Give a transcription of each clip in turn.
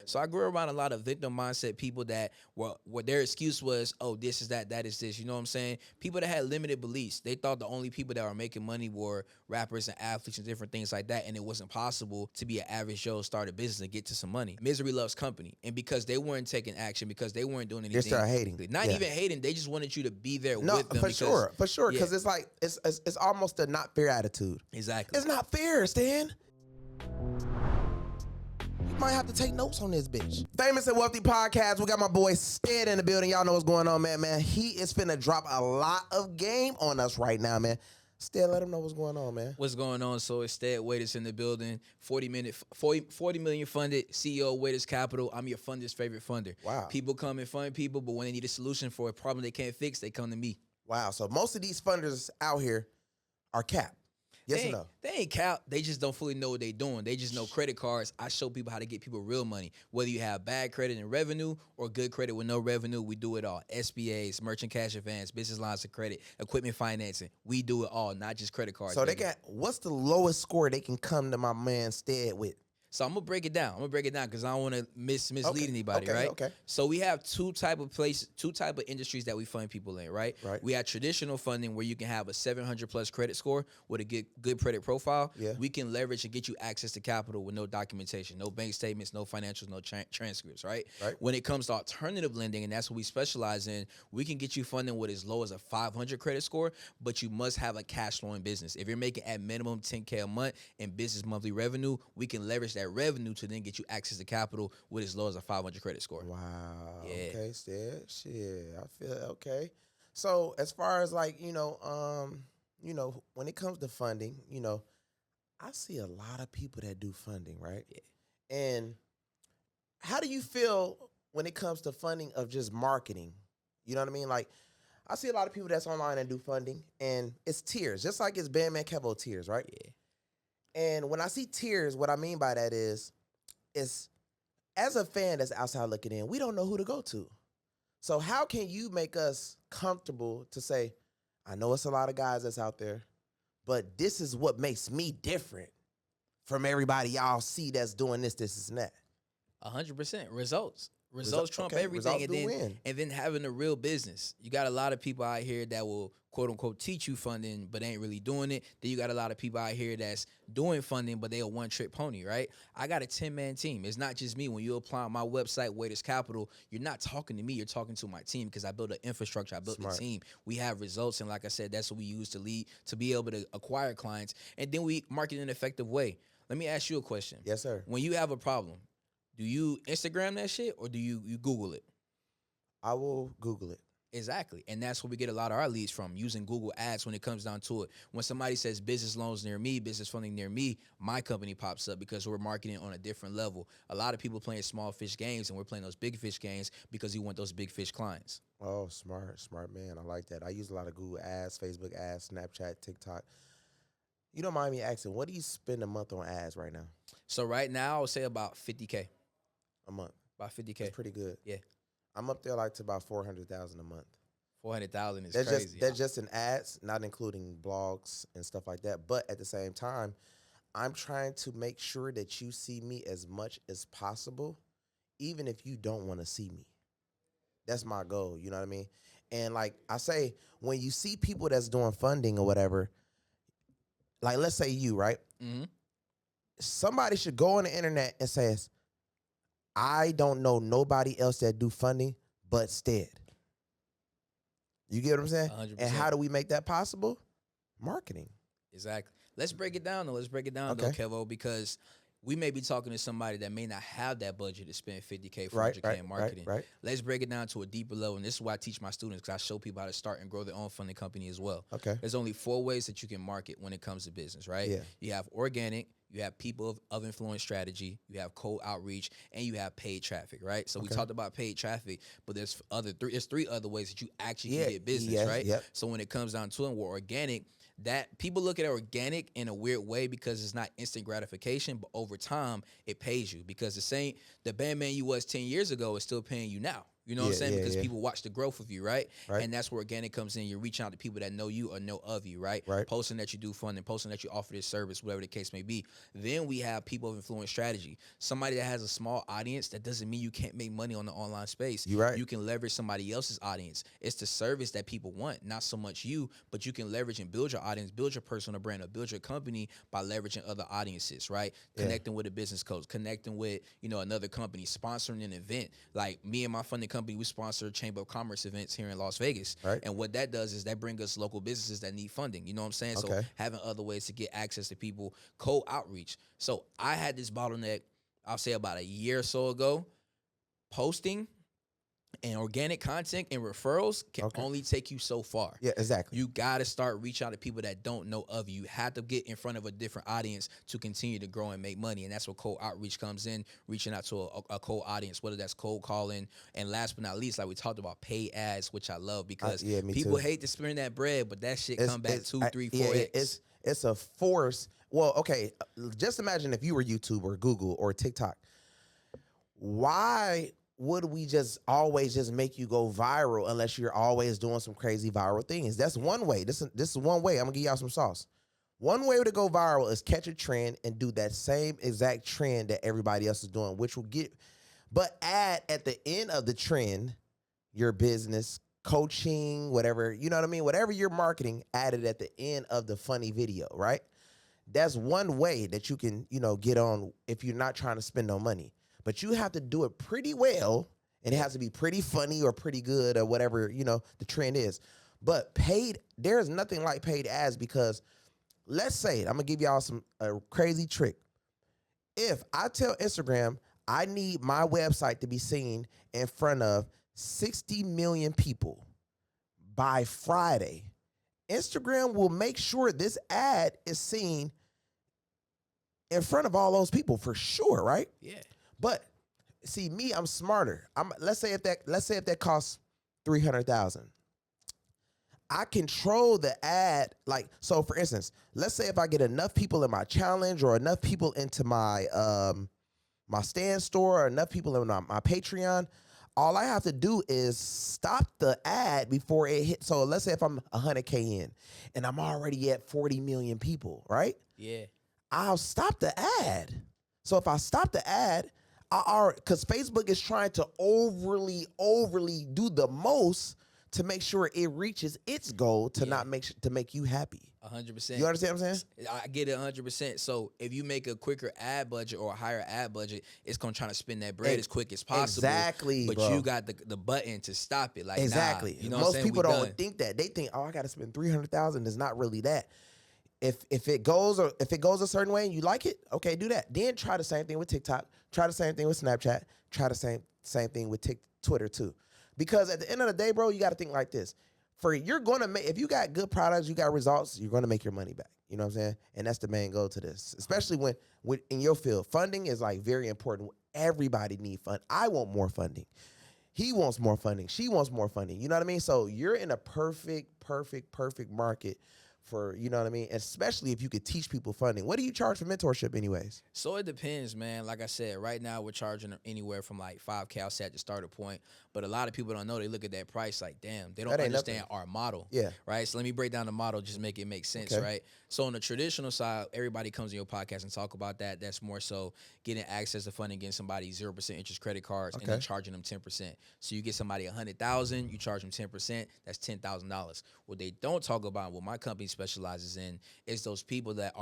So I grew around a lot of victim mindset people that what their excuse was, oh, this is that is this. You know what I'm saying? People that had limited beliefs. They thought the only people that were making money were rappers and athletes and different things like that, and it wasn't possible to be an average Joe, start a business and get to some money. Misery loves company, and because they weren't taking action, because they weren't doing anything, they start hating. Not even hating. They just wanted you to be there No, with them. for sure, because it's like it's almost a not fair attitude. Exactly. It's not fair, Stan. You might have to take notes on this bitch. Famous and Wealthy Podcast. We got my boy Sted in the building. Y'all know what's going on, man. He is finna drop a lot of game on us right now, man. Sted, let him know what's going on, man. What's going on? So it's Sted Waiters in the building. 40 million funded, CEO of Waiters Capital. I'm your funder's favorite funder. Wow. People come and fund people, but when they need a solution for a problem they can't fix, they come to me. Wow. So most of these funders out here are capped. Yes or no? They ain't cap. They just don't fully know what they're doing. They just know credit cards. I show people how to get people real money. Whether you have bad credit and revenue or good credit with no revenue, we do it all. SBAs, merchant cash advance, business lines of credit, equipment financing. We do it all, not just credit cards. So they got, what's the lowest score they can come to my man Sted with? So I'm gonna break it down. because I don't want to mislead anybody, right? Okay. So we have two type of industries that we fund people in, right? Right. We have traditional funding where you can have a 700 plus credit score with a good credit profile. Yeah. We can leverage and get you access to capital with no documentation, no bank statements, no financials, no transcripts, right? Right. When it comes to alternative lending, and that's what we specialize in, we can get you funding with as low as a 500 credit score, but you must have a cash flowing business. If you're making at minimum 10K a month in business monthly revenue, we can leverage that revenue to then get you access to capital with as low as a 500 credit score. Wow. Yeah. Okay, Sted. Shit, I feel okay. So as far as like, when it comes to funding, I see a lot of people that do funding, right? Yeah. And how do you feel when it comes to funding of just marketing? You know what I mean? Like, I see a lot of people that's online and do funding, and it's tiers, just like it's bandmankevo tiers, right? Yeah. And when I see tiers, what I mean by that is as a fan that's outside looking in, we don't know who to go to. So how can you make us comfortable to say, I know it's a lot of guys that's out there, but this is what makes me different from everybody y'all see that's doing this, and that? 100%. Results trump everything, Results and then having a real business. You got a lot of people out here that will quote unquote teach you funding, but ain't really doing it. Then you got a lot of people out here that's doing funding, but they a one-trick pony, right? I got a 10-man team. It's not just me. When you apply on my website, Waiters Capital, you're not talking to me. You're talking to my team because I built an infrastructure. I built the team. We have results, and like I said, that's what we use to lead to be able to acquire clients, and then we market in an effective way. Let me ask you a question. Yes, sir. When you have a problem, do you Instagram that shit or do you Google it? I will Google it. Exactly. And that's where we get a lot of our leads from, using Google Ads when it comes down to it. When somebody says business loans near me, business funding near me, my company pops up because we're marketing on a different level. A lot of people playing small fish games, and we're playing those big fish games because we want those big fish clients. Oh, smart man. I like that. I use a lot of Google Ads, Facebook Ads, Snapchat, TikTok. You don't mind me asking, what do you spend a month on ads right now? So right now, I would say about 50K. A month. About 50K. That's pretty good. Yeah. I'm up there like to about 400,000 a month. 400,000 is that's crazy. That's just in ads, not including blogs and stuff like that. But at the same time, I'm trying to make sure that you see me as much as possible, even if you don't want to see me. That's my goal. You know what I mean? And like I say, when you see people that's doing funding or whatever, like let's say you, right? Mm-hmm. Somebody should go on the internet and says, I don't know nobody else that do funding but Sted. You get what I'm saying? 100%. And how do we make that possible? Marketing. Exactly. Let's break it down, though. Though, Kevo, because we may be talking to somebody that may not have that budget to spend 50K, 400K in marketing. Right. Let's break it down to a deeper level, and this is why I teach my students, because I show people how to start and grow their own funding company as well. Okay. There's only 4 ways that you can market when it comes to business, right? Yeah. You have organic, you have people of influence strategy, you have cold outreach, and you have paid traffic, right? So we talked about paid traffic, but there's 3 other ways that you actually can get business, right? Yep. So when it comes down to it, we're organic. That people look at organic in a weird way because it's not instant gratification, but over time it pays you, because the bandman you was 10 years ago is still paying you now. You know what I'm saying? Yeah, Because yeah. people watch the growth of you, right? Right. And that's where organic comes in. You're reaching out to people that know you or know of you, right? Right. Posting that you do funding, posting that you offer this service, whatever the case may be. Then we have people of influence strategy. Somebody that has a small audience, that doesn't mean you can't make money on the online space. You right. You can leverage somebody else's audience. It's the service that people want, not so much you, but you can leverage and build your audience, build your personal brand, or build your company by leveraging other audiences, right? Yeah. Connecting with a business coach, connecting with, another company, sponsoring an event. Like me and my funding company, we sponsor Chamber of Commerce events here in Las Vegas. Right. And what that does is that brings us local businesses that need funding. You know what I'm saying? So Okay. having other ways to get access to people, cold outreach. So I had this bottleneck, I'll say about a year or so ago. Posting and organic content and referrals can only take you so far. Yeah, exactly. You got to start reaching out to people that don't know of you. You have to get in front of a different audience to continue to grow and make money. And that's where cold outreach comes in, reaching out to a cold audience, whether that's cold calling. And last but not least, like we talked about, paid ads, which I love because people hate to spend that bread, but that shit come back 2, 3, 4x. It's a force. Well, okay, just imagine if you were YouTube or Google or TikTok. Why would we just always just make you go viral unless you're always doing some crazy viral things? That's one way. This is one way. I'm gonna give y'all some sauce. One way to go viral is catch a trend and do that same exact trend that everybody else is doing, which will get, but add at the end of the trend, your business, coaching, whatever, you know what I mean? Whatever you're marketing, add it at the end of the funny video, right? That's one way that you can, get on if you're not trying to spend no money. But you have to do it pretty well, and it has to be pretty funny or pretty good or whatever, the trend is. But there's nothing like paid ads because let's say, I'm going to give y'all a crazy trick. If I tell Instagram, I need my website to be seen in front of 60 million people by Friday, Instagram will make sure this ad is seen in front of all those people for sure, right? Yeah. But see, me, I'm smarter. Let's say if that costs $300,000, I control the ad. Like, so for instance, let's say if I get enough people in my challenge or enough people into my my stand store or enough people in my Patreon, all I have to do is stop the ad before it hits. So let's say if I'm 100K in and I'm already at 40 million people, right? Yeah. I'll stop the ad. So if I stop the ad, because Facebook is trying to overly do the most to make sure it reaches its goal to not make you happy. 100%. You understand what I'm saying? I get it 100%. So if you make a quicker ad budget or a higher ad budget, it's gonna try to spend that bread as quick as possible. Exactly. But bro. you got the button to stop it. Like exactly. Nah, you know Most what I'm saying? people don't think that. They think, I got to spend $300,000. It's not really that. If it goes a certain way and you like it, okay, do that. Then try the same thing with TikTok. Try the same thing with Snapchat. Try the same thing with Twitter too. Because at the end of the day, bro, you got to think like this. If you got good products, you got results, you're gonna make your money back. You know what I'm saying? And that's the main goal to this. Especially when in your field, funding is like very important. Everybody need fund. I want more funding. He wants more funding. She wants more funding. You know what I mean? So you're in a perfect market for, you know what I mean? Especially if you could teach people funding. What do you charge for mentorship anyways? So it depends, man. Like I said, right now we're charging anywhere from like $5K I'll say at the starter point. But a lot of people don't know. They look at that price like, damn, they don't understand our model. Yeah. Right? So let me break down the model, just make it make sense, Okay. right? So on the traditional side, everybody comes in your podcast and talk about that. That's more so getting access to funding, getting somebody 0% interest credit cards, and then charging them 10%. So you get somebody $100,000, you charge them 10%, that's $10,000. What they don't talk about, what my company specializes in, is those people that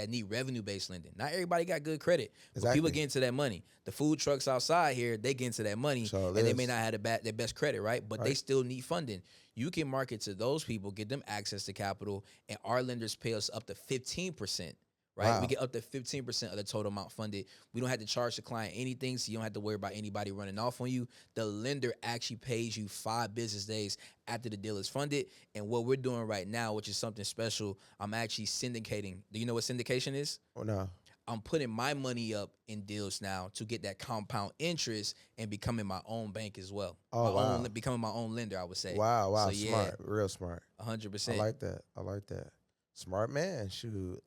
need revenue-based lending. Not everybody got good credit, but people get into that money. The food trucks outside here, they get into that money, and they may not have their best credit, right? But they still need funding. You can market to those people, get them access to capital, and our lenders pay us up to 15%. Right? Wow. We get up to 15% of the total amount funded. We don't have to charge the client anything, so you don't have to worry about anybody running off on you. The lender actually pays you 5 business days after the deal is funded. And what we're doing right now, which is something special, I'm actually syndicating. Do you know what syndication is? Oh, no. I'm putting my money up in deals now to get that compound interest and becoming my own bank as well. Oh, Becoming my own lender, I would say. Wow. So, Smart. Real smart. 100%. I like that. Smart man. Shoot.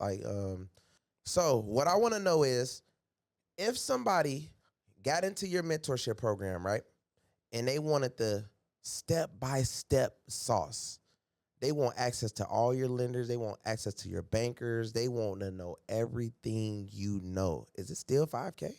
So what I want to know is if somebody got into your mentorship program, right? and they wanted the step-by-step sauce. They want access to all your lenders. They want access to your bankers. They want to know everything you know. Is it still 5K?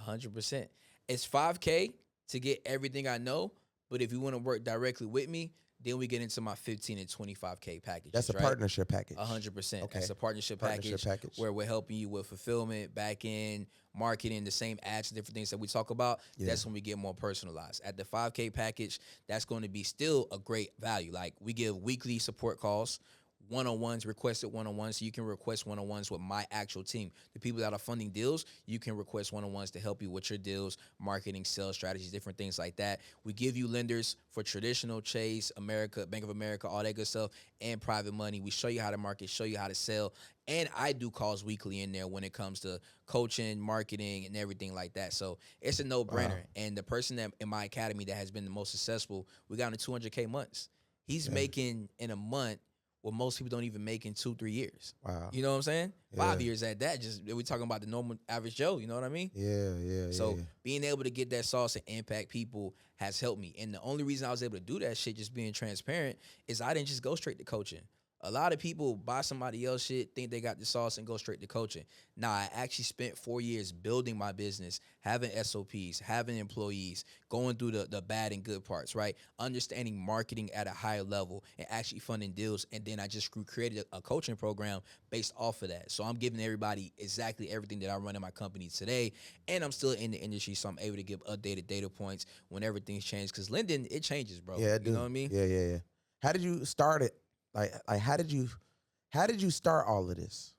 100%. It's 5K to get everything I know, but if you want to work directly with me, then we get into my 15 and 25K packages. That's a right? partnership package. 100%. Okay. That's a partnership package where we're helping you with fulfillment, back end, marketing, the same ads, different things that we talk about. Yeah. That's when we get more personalized. At the 5K package, that's going to be still a great value. Like, we give weekly support calls, one-on-ones, requested one-on-ones, so you can request one-on-ones with my actual team. The people that are funding deals, you can request one-on-ones to help you with your deals, marketing, sales strategies, different things like that. We give you lenders for traditional, Chase, America, Bank of America, all that good stuff, and private money. We show you how to market, show you how to sell, and I do calls weekly in there when it comes to coaching, marketing, and everything like that. So it's a no-brainer. Wow. And the person that in my academy that has been the most successful, we got into 200K months. He's making in a month what most people don't even make in 2-3 years. Wow. You know what I'm saying? Yeah. 5 years at that. Just we're talking about the normal average Joe. You know what I mean? Yeah. So being able to get that sauce and impact people has helped me. And the only reason I was able to do that shit, just being transparent, is I didn't just go straight to coaching. A lot of people buy somebody else shit, think they got the sauce, and go straight to coaching. Nah, I actually spent 4 years building my business, having SOPs, having employees, going through the bad and good parts, right? Understanding marketing at a higher level and actually funding deals. And then I just created a coaching program based off of that. So I'm giving everybody exactly everything that I run in my company today. And I'm still in the industry, so I'm able to give updated data points when everything's changed. Because lending, it changes, bro. Yeah, you know what I mean? Yeah. How did you start it? Like how did you start all of this?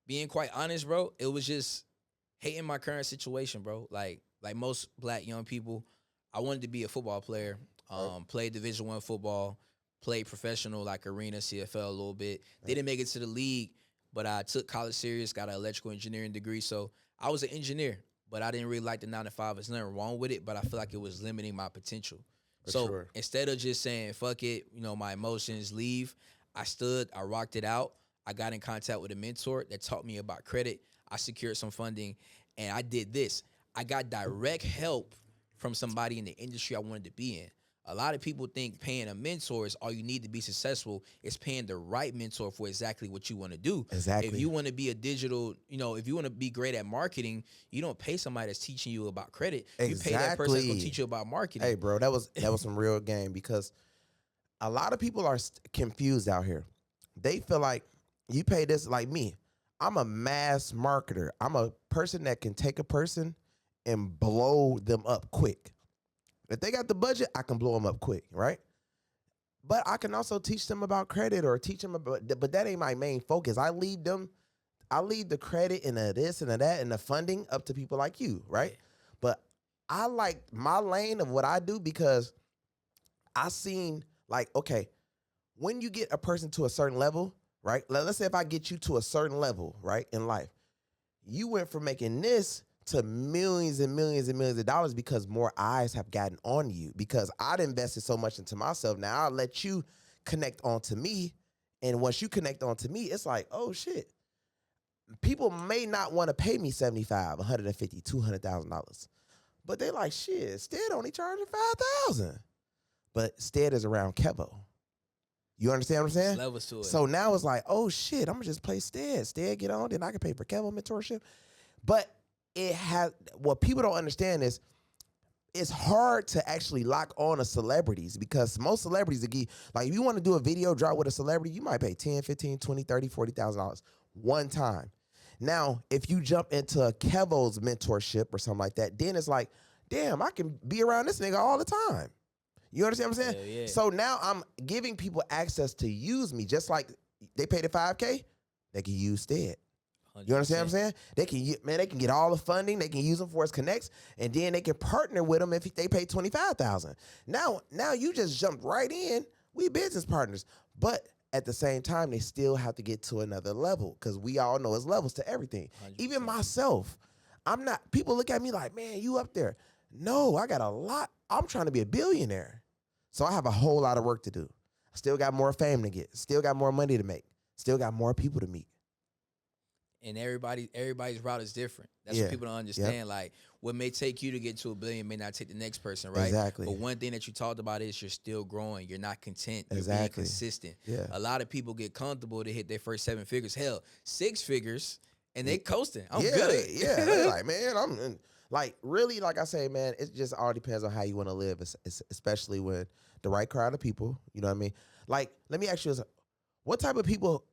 Being quite honest, bro, it was just hating my current situation, bro. Like most black young people, I wanted to be a football player. Played Division I football, played professional like arena, CFL a little bit. Didn't make it to the league, but I took college serious, got an electrical engineering degree. So I was an engineer, but I didn't really like the 9-to-5. There's nothing wrong with it, but I feel like it was limiting my potential. Instead of just saying, fuck it, my emotions, leave, I stood, I rocked it out. I got in contact with a mentor that taught me about credit. I secured some funding, and I did this. I got direct help from somebody in the industry I wanted to be in. A lot of people think paying a mentor is all you need to be successful. It's paying the right mentor for exactly what you want to do. Exactly. If you want to be a digital, if you want to be great at marketing, you don't pay somebody that's teaching you about credit. Exactly. You pay that person that's going to teach you about marketing. Hey, bro, that was some real game, because a lot of people are confused out here. They feel like you pay this, like me. I'm a mass marketer. I'm a person that can take a person and blow them up quick. If they got the budget, I can blow them up quick, right? But I can also teach them about credit or teach them about, but that ain't my main focus. I lead the credit and the this and the that and the funding up to people like you, right? But I like my lane of what I do, because I seen, like, okay, when you get a person to a certain level, right? Let's say if I get you to a certain level, right, in life, you went from making this to millions and millions and millions of dollars because more eyes have gotten on you, because I'd invested so much into myself. Now I'll let you connect onto me. And once you connect onto me, it's like, oh shit. People may not want to pay me $75, $150, $200,000. But they like, shit, Sted only charging $5,000. But Sted is around Kevo. You understand what I'm saying? Levels to it. So now it's like, oh shit, I'm gonna just play Sted. Sted get on, then I can pay for Kevo mentorship. But what people don't understand is it's hard to actually lock on to celebrities, because most celebrities, like if you want to do a video drop with a celebrity, you might pay $10, $15, $20, $30, $40,000 one time. Now, if you jump into a Kevo's mentorship or something like that, then it's like, damn, I can be around this nigga all the time. You understand what I'm saying? Yeah. So now I'm giving people access to use me, just like they pay the $5K, they can use Sted. 100%. You understand what I'm saying? They can get all the funding. They can use them for its connects, and then they can partner with them if they pay $25,000. Now you just jumped right in. We business partners, but at the same time, they still have to get to another level, because we all know it's levels to everything. 100%. Even myself, I'm not. People look at me like, man, you up there? No, I got a lot. I'm trying to be a billionaire, so I have a whole lot of work to do. I still got more fame to get. Still got more money to make. Still got more people to meet. And everybody's route is different. That's what people don't understand. Yep. Like, what may take you to get to $1 billion may not take the next person, right? Exactly. But one thing that you talked about is you're still growing. You're not content. You're Exactly. being consistent. Yeah. A lot of people get comfortable to hit their first 7 figures. Hell, 6 figures, and they coasting. I'm yeah, good. They're like, man, like, really, like I say, man, it just all depends on how you want to live, especially when the right crowd of people, you know what I mean? Like, let me ask you, what type of people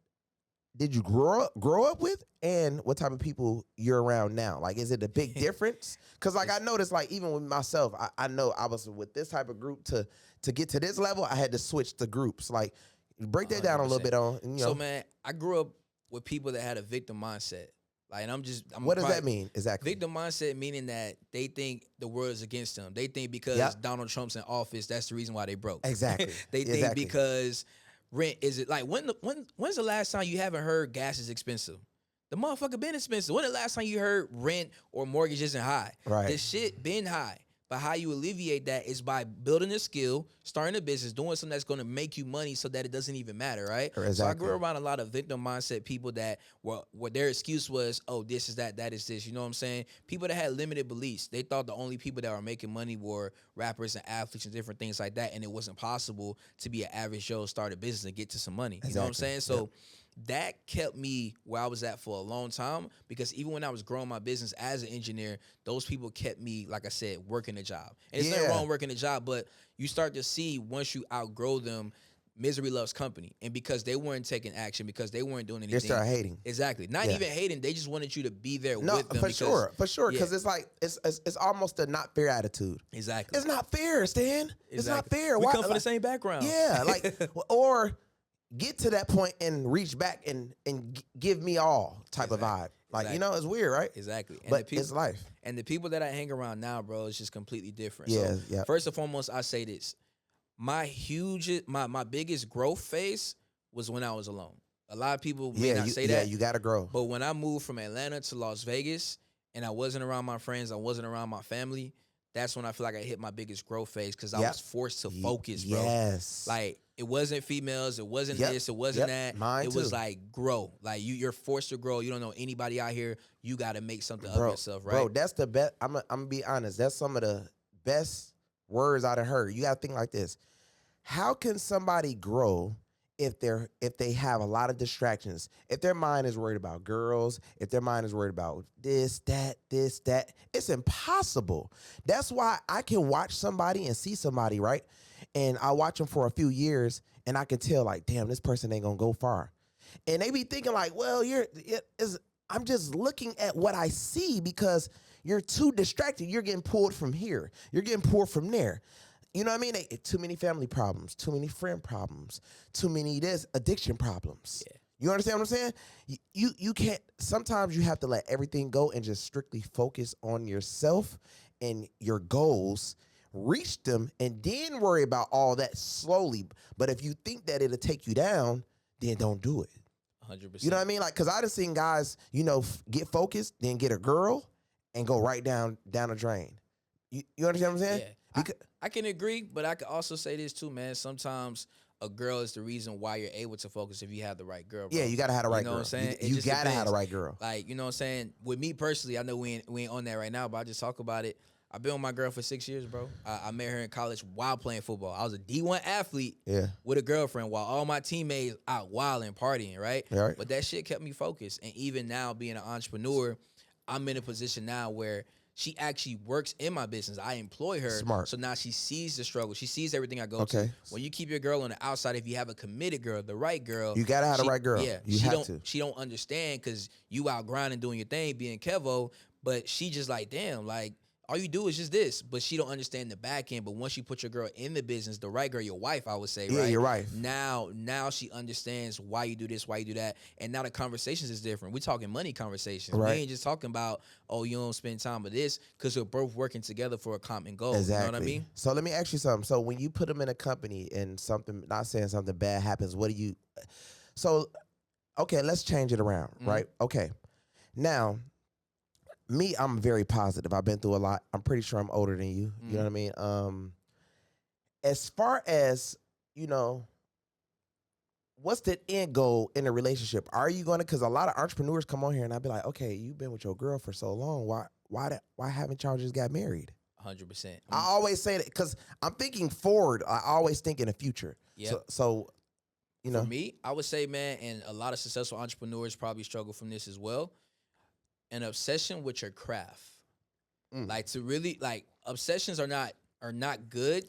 did you grow up with, and what type of people you're around now? Like, is it a big difference? Because, like, I noticed, like, even with myself, I know I was with this type of group to get to this level, I had to switch the groups. Like, break that down a little 100%. bit on, you know. So, man, I grew up with people that had a victim mindset. Like, and what does that mean exactly? Victim mindset meaning that they think the world is against them. They think because Donald Trump's in office, that's the reason why they broke. Exactly. They think because rent is it like when's the last time you haven't heard gas is expensive? The motherfucker been expensive. When the last time you heard rent or mortgage isn't high? Right. The shit been high. But how you alleviate that is by building a skill, starting a business, doing something that's going to make you money so that it doesn't even matter, right? Exactly. So I grew around a lot of victim mindset people that what their excuse was, oh, this is that is this. You know what I'm saying? People that had limited beliefs. They thought the only people that were making money were rappers and athletes and different things like that, and it wasn't possible to be an average Joe, start a business, and get to some money. You know what I'm saying? So that kept me where I was at for a long time, because even when I was growing my business as an engineer, those people kept me, like I said, working a job. And it's nothing wrong working a job, but you start to see once you outgrow them, misery loves company. And because they weren't taking action, because they weren't doing anything. They start hating. Exactly. Not even hating. They just wanted you to be there with them. For sure. Because it's like, it's almost a not fair attitude. Exactly. It's not fair, Stan. Exactly. It's not fair. We come from the same background. Yeah. Like, or get to that point and reach back and give me all type of vibe. Like, you know, it's weird, right? Exactly. And but it's life. And the people that I hang around now, bro, is just completely different. Yeah, so first and foremost, I say this. My biggest growth phase was when I was alone. A lot of people may not say that. Yeah, you got to grow. But when I moved from Atlanta to Las Vegas and I wasn't around my friends, I wasn't around my family, that's when I feel like I hit my biggest growth phase, because I was forced to focus, bro. Yes. Like, it wasn't females, it wasn't this, it wasn't that. Mine it was like, grow. Like, you're forced to grow. You don't know anybody out here. You got to make something of yourself, right? Bro, that's the best. I'm gonna be honest. That's some of the best words I've heard. You got to think like this. How can somebody grow if they have a lot of distractions? If their mind is worried about girls, if their mind is worried about this, that, it's impossible. That's why I can watch somebody and see somebody, right? And I watch them for a few years and I can tell, like, damn, this person ain't gonna go far. And they be thinking like, well, I'm just looking at what I see because you're too distracted. You're getting pulled from here. You're getting pulled from there. You know what I mean? Too many family problems, too many friend problems, too many addiction problems. Yeah. You understand what I'm saying? You can't, sometimes you have to let everything go and just strictly focus on yourself and your goals, reach them, and then worry about all that slowly. But if you think that it'll take you down, then don't do it. 100%. You know what I mean? Like, because I done seen guys, get focused, then get a girl and go right down a drain. You understand what I'm saying? Yeah. I can agree, but I can also say this too, man. Sometimes a girl is the reason why you're able to focus if you have the right girl, bro. Yeah, you got to have the right girl. You know what I'm saying? You got to have the right girl. Like, you know what I'm saying? With me personally, I know we ain't on that right now, but I just talk about it. I've been with my girl for 6 years, bro. I met her in college while playing football. I was a D1 athlete with a girlfriend while all my teammates out wilding, partying, right? Right. But that shit kept me focused. And even now, being an entrepreneur, I'm in a position now where she actually works in my business. I employ her. Smart. So now she sees the struggle. She sees everything I go to. When you keep your girl on the outside, if you have a committed girl, the right girl. You got to have the right girl. Yeah. She don't understand because you out grinding, doing your thing, being Kevo. But she just like, damn, like, all you do is just this, but she don't understand the back end. But once you put your girl in the business, the right girl, your wife, I would say, right? Yeah, your wife. Now she understands why you do this, why you do that. And now the conversations is different. We're talking money conversations. Right. We ain't just talking about, oh, you don't spend time with this, because we're both working together for a common goal. Exactly. You know what I mean? So let me ask you something. So when you put them in a company and something, not saying something bad happens, what do you, so, okay, let's change it around, right? Okay. Now, me, I'm very positive. I've been through a lot. I'm pretty sure I'm older than you. You know what I mean? As far as, what's the end goal in a relationship? Are you going to, because a lot of entrepreneurs come on here and I'll be like, okay, you've been with your girl for so long. why haven't y'all just got married? 100%. I always say that because I'm thinking forward. I always think in the future. Yep. So you know, For me, I would say, man, and a lot of successful entrepreneurs probably struggle from this as well. An obsession with your craft. Like to really like obsessions are not good,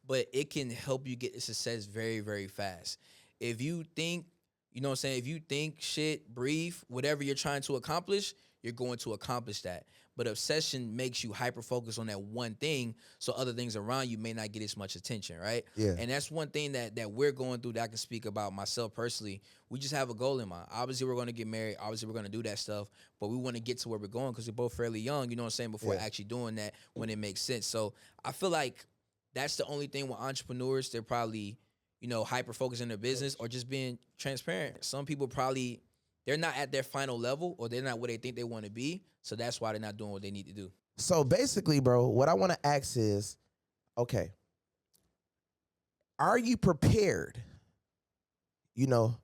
but it can help you get to success very, very fast. If you think, you know what I'm saying, if you think shit, breathe, whatever you're trying to accomplish, you're going to accomplish that. But obsession makes you hyper focus on that one thing, so other things around you may not get as much attention, right? Yeah. And that's one thing that we're going through that I can speak about myself personally. We just have a goal in mind. Obviously, we're going to get married. Obviously, we're going to do that stuff, but we want to get to where we're going because we're both fairly young, you know what I'm saying, before actually doing that when it makes sense. So I feel like that's the only thing with entrepreneurs. They're probably, you know, hyper focused in their business or just being transparent. Some people probably, they're not at their final level or they're not where they think they want to be. So that's why they're not doing what they need to do. So basically, bro, what I want to ask is, okay, are you prepared, you know,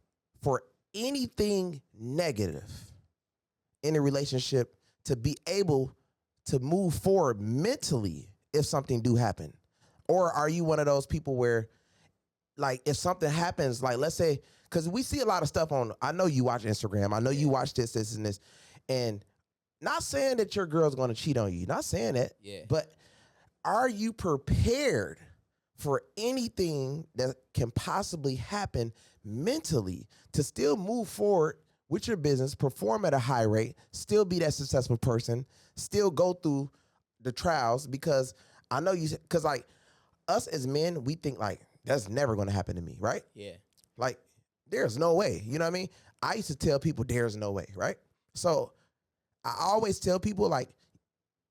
for anything negative in a relationship to be able to move forward mentally if something do happen? Or are you one of those people where, like, if something happens, like, let's say, because we see a lot of stuff on, I know you watch Instagram, I know you watch this, and this, and not saying that your girl's going to cheat on you, not saying that, but are you prepared for anything that can possibly happen mentally to still move forward with your business, perform at a high rate, still be that successful person, still go through the trials? Because I know you, because like us as men, we think like, that's never going to happen to me, right? Yeah. Like, there's no way, you know what I mean? I used to tell people there's no way, right? So I always tell people, like,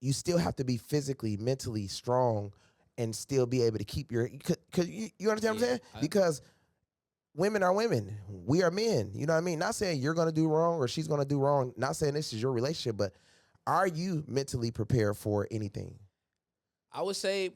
you still have to be physically, mentally strong and still be able to keep your, because you understand what I'm saying? Because women are women. We are men. You know what I mean? Not saying you're going to do wrong or she's going to do wrong. Not saying this is your relationship, but are you mentally prepared for anything? I would say,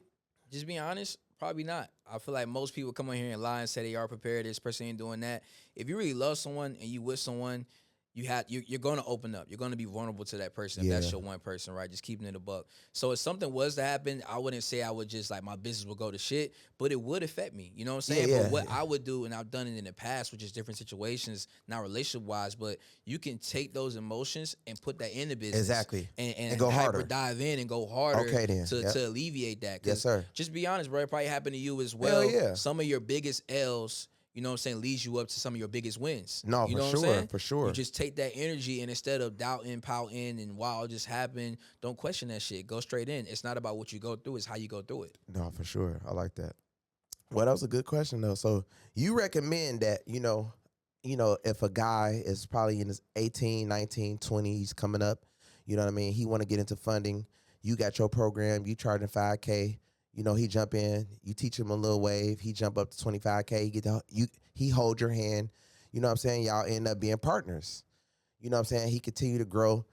just being honest, probably not. I feel like most people come on here and lie and say they are prepared. This person ain't doing that. If you really love someone and you with someone, you're going to open up. You're going to be vulnerable to that person if that's your one person, right? Just keeping it a buck. So if something was to happen, I wouldn't say I would just like my business would go to shit, but it would affect me. You know what I'm saying? But what I would do, and I've done it in the past, which is different situations, not relationship wise, but you can take those emotions and put that in the business. Exactly. And go harder. Dive in and go harder to alleviate that. Yes, sir. Just be honest, bro. It probably happened to you as well. Hell yeah. Some of your biggest L's, you know what I'm saying, leads you up to some of your biggest wins. No, you know for what I'm sure, saying? for sure. You just take that energy and instead of doubting, pouting, and wow, it just happened, don't question that shit. Go straight in. It's not about what you go through, it's how you go through it. No, for sure. I like that. Well, that was a good question, though. So you recommend that, you know, if a guy is probably in his 18, 19, 20, he's coming up, you know what I mean? He want to get into funding. You got your program. You charging $5K. You know, he jump in, you teach him a little wave, he jump up to $25K, he hold your hand, you know what I'm saying? Y'all end up being partners. You know what I'm saying? He continue to grow.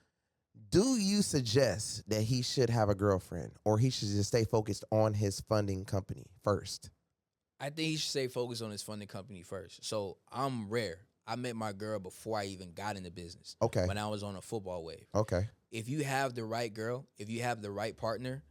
Do you suggest that he should have a girlfriend or he should just stay focused on his funding company first? I think he should stay focused on his funding company first. So I'm rare. I met my girl before I even got into business. Okay. When I was on a football wave. Okay. If you have the right girl, if you have the right partner,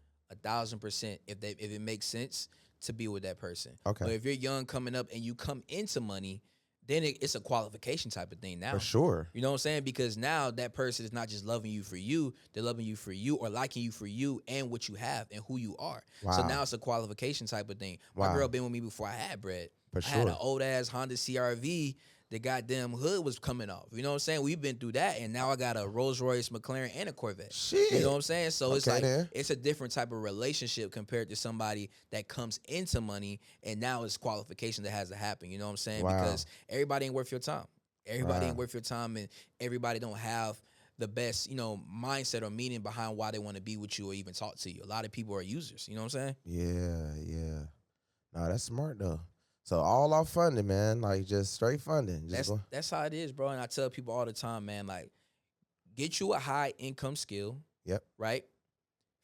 1,000%, if it makes sense to be with that person. Okay. But if you're young coming up and you come into money, then it's a qualification type of thing now. For sure. You know what I'm saying? Because now that person is not just loving you for you, they're loving you for you or liking you for you and what you have and who you are. Wow. So now it's a qualification type of thing. My girl been with me before I had bread. For I had an old ass Honda CRV. The goddamn hood was coming off. You know what I'm saying? We've been through that, and now I got a Rolls Royce, McLaren, and a Corvette. Shit. You know what I'm saying? So it's like then. It's a different type of relationship compared to somebody that comes into money, and now it's qualification that has to happen. You know what I'm saying? Wow. Because everybody ain't worth your time. Everybody ain't worth your time, and everybody don't have the best, mindset or meaning behind why they want to be with you or even talk to you. A lot of people are users. You know what I'm saying? Yeah. No, that's smart though. So all off funding, man, like just straight funding. That's how it is, bro. And I tell people all the time, man, like get you a high income skill. Yep. Right?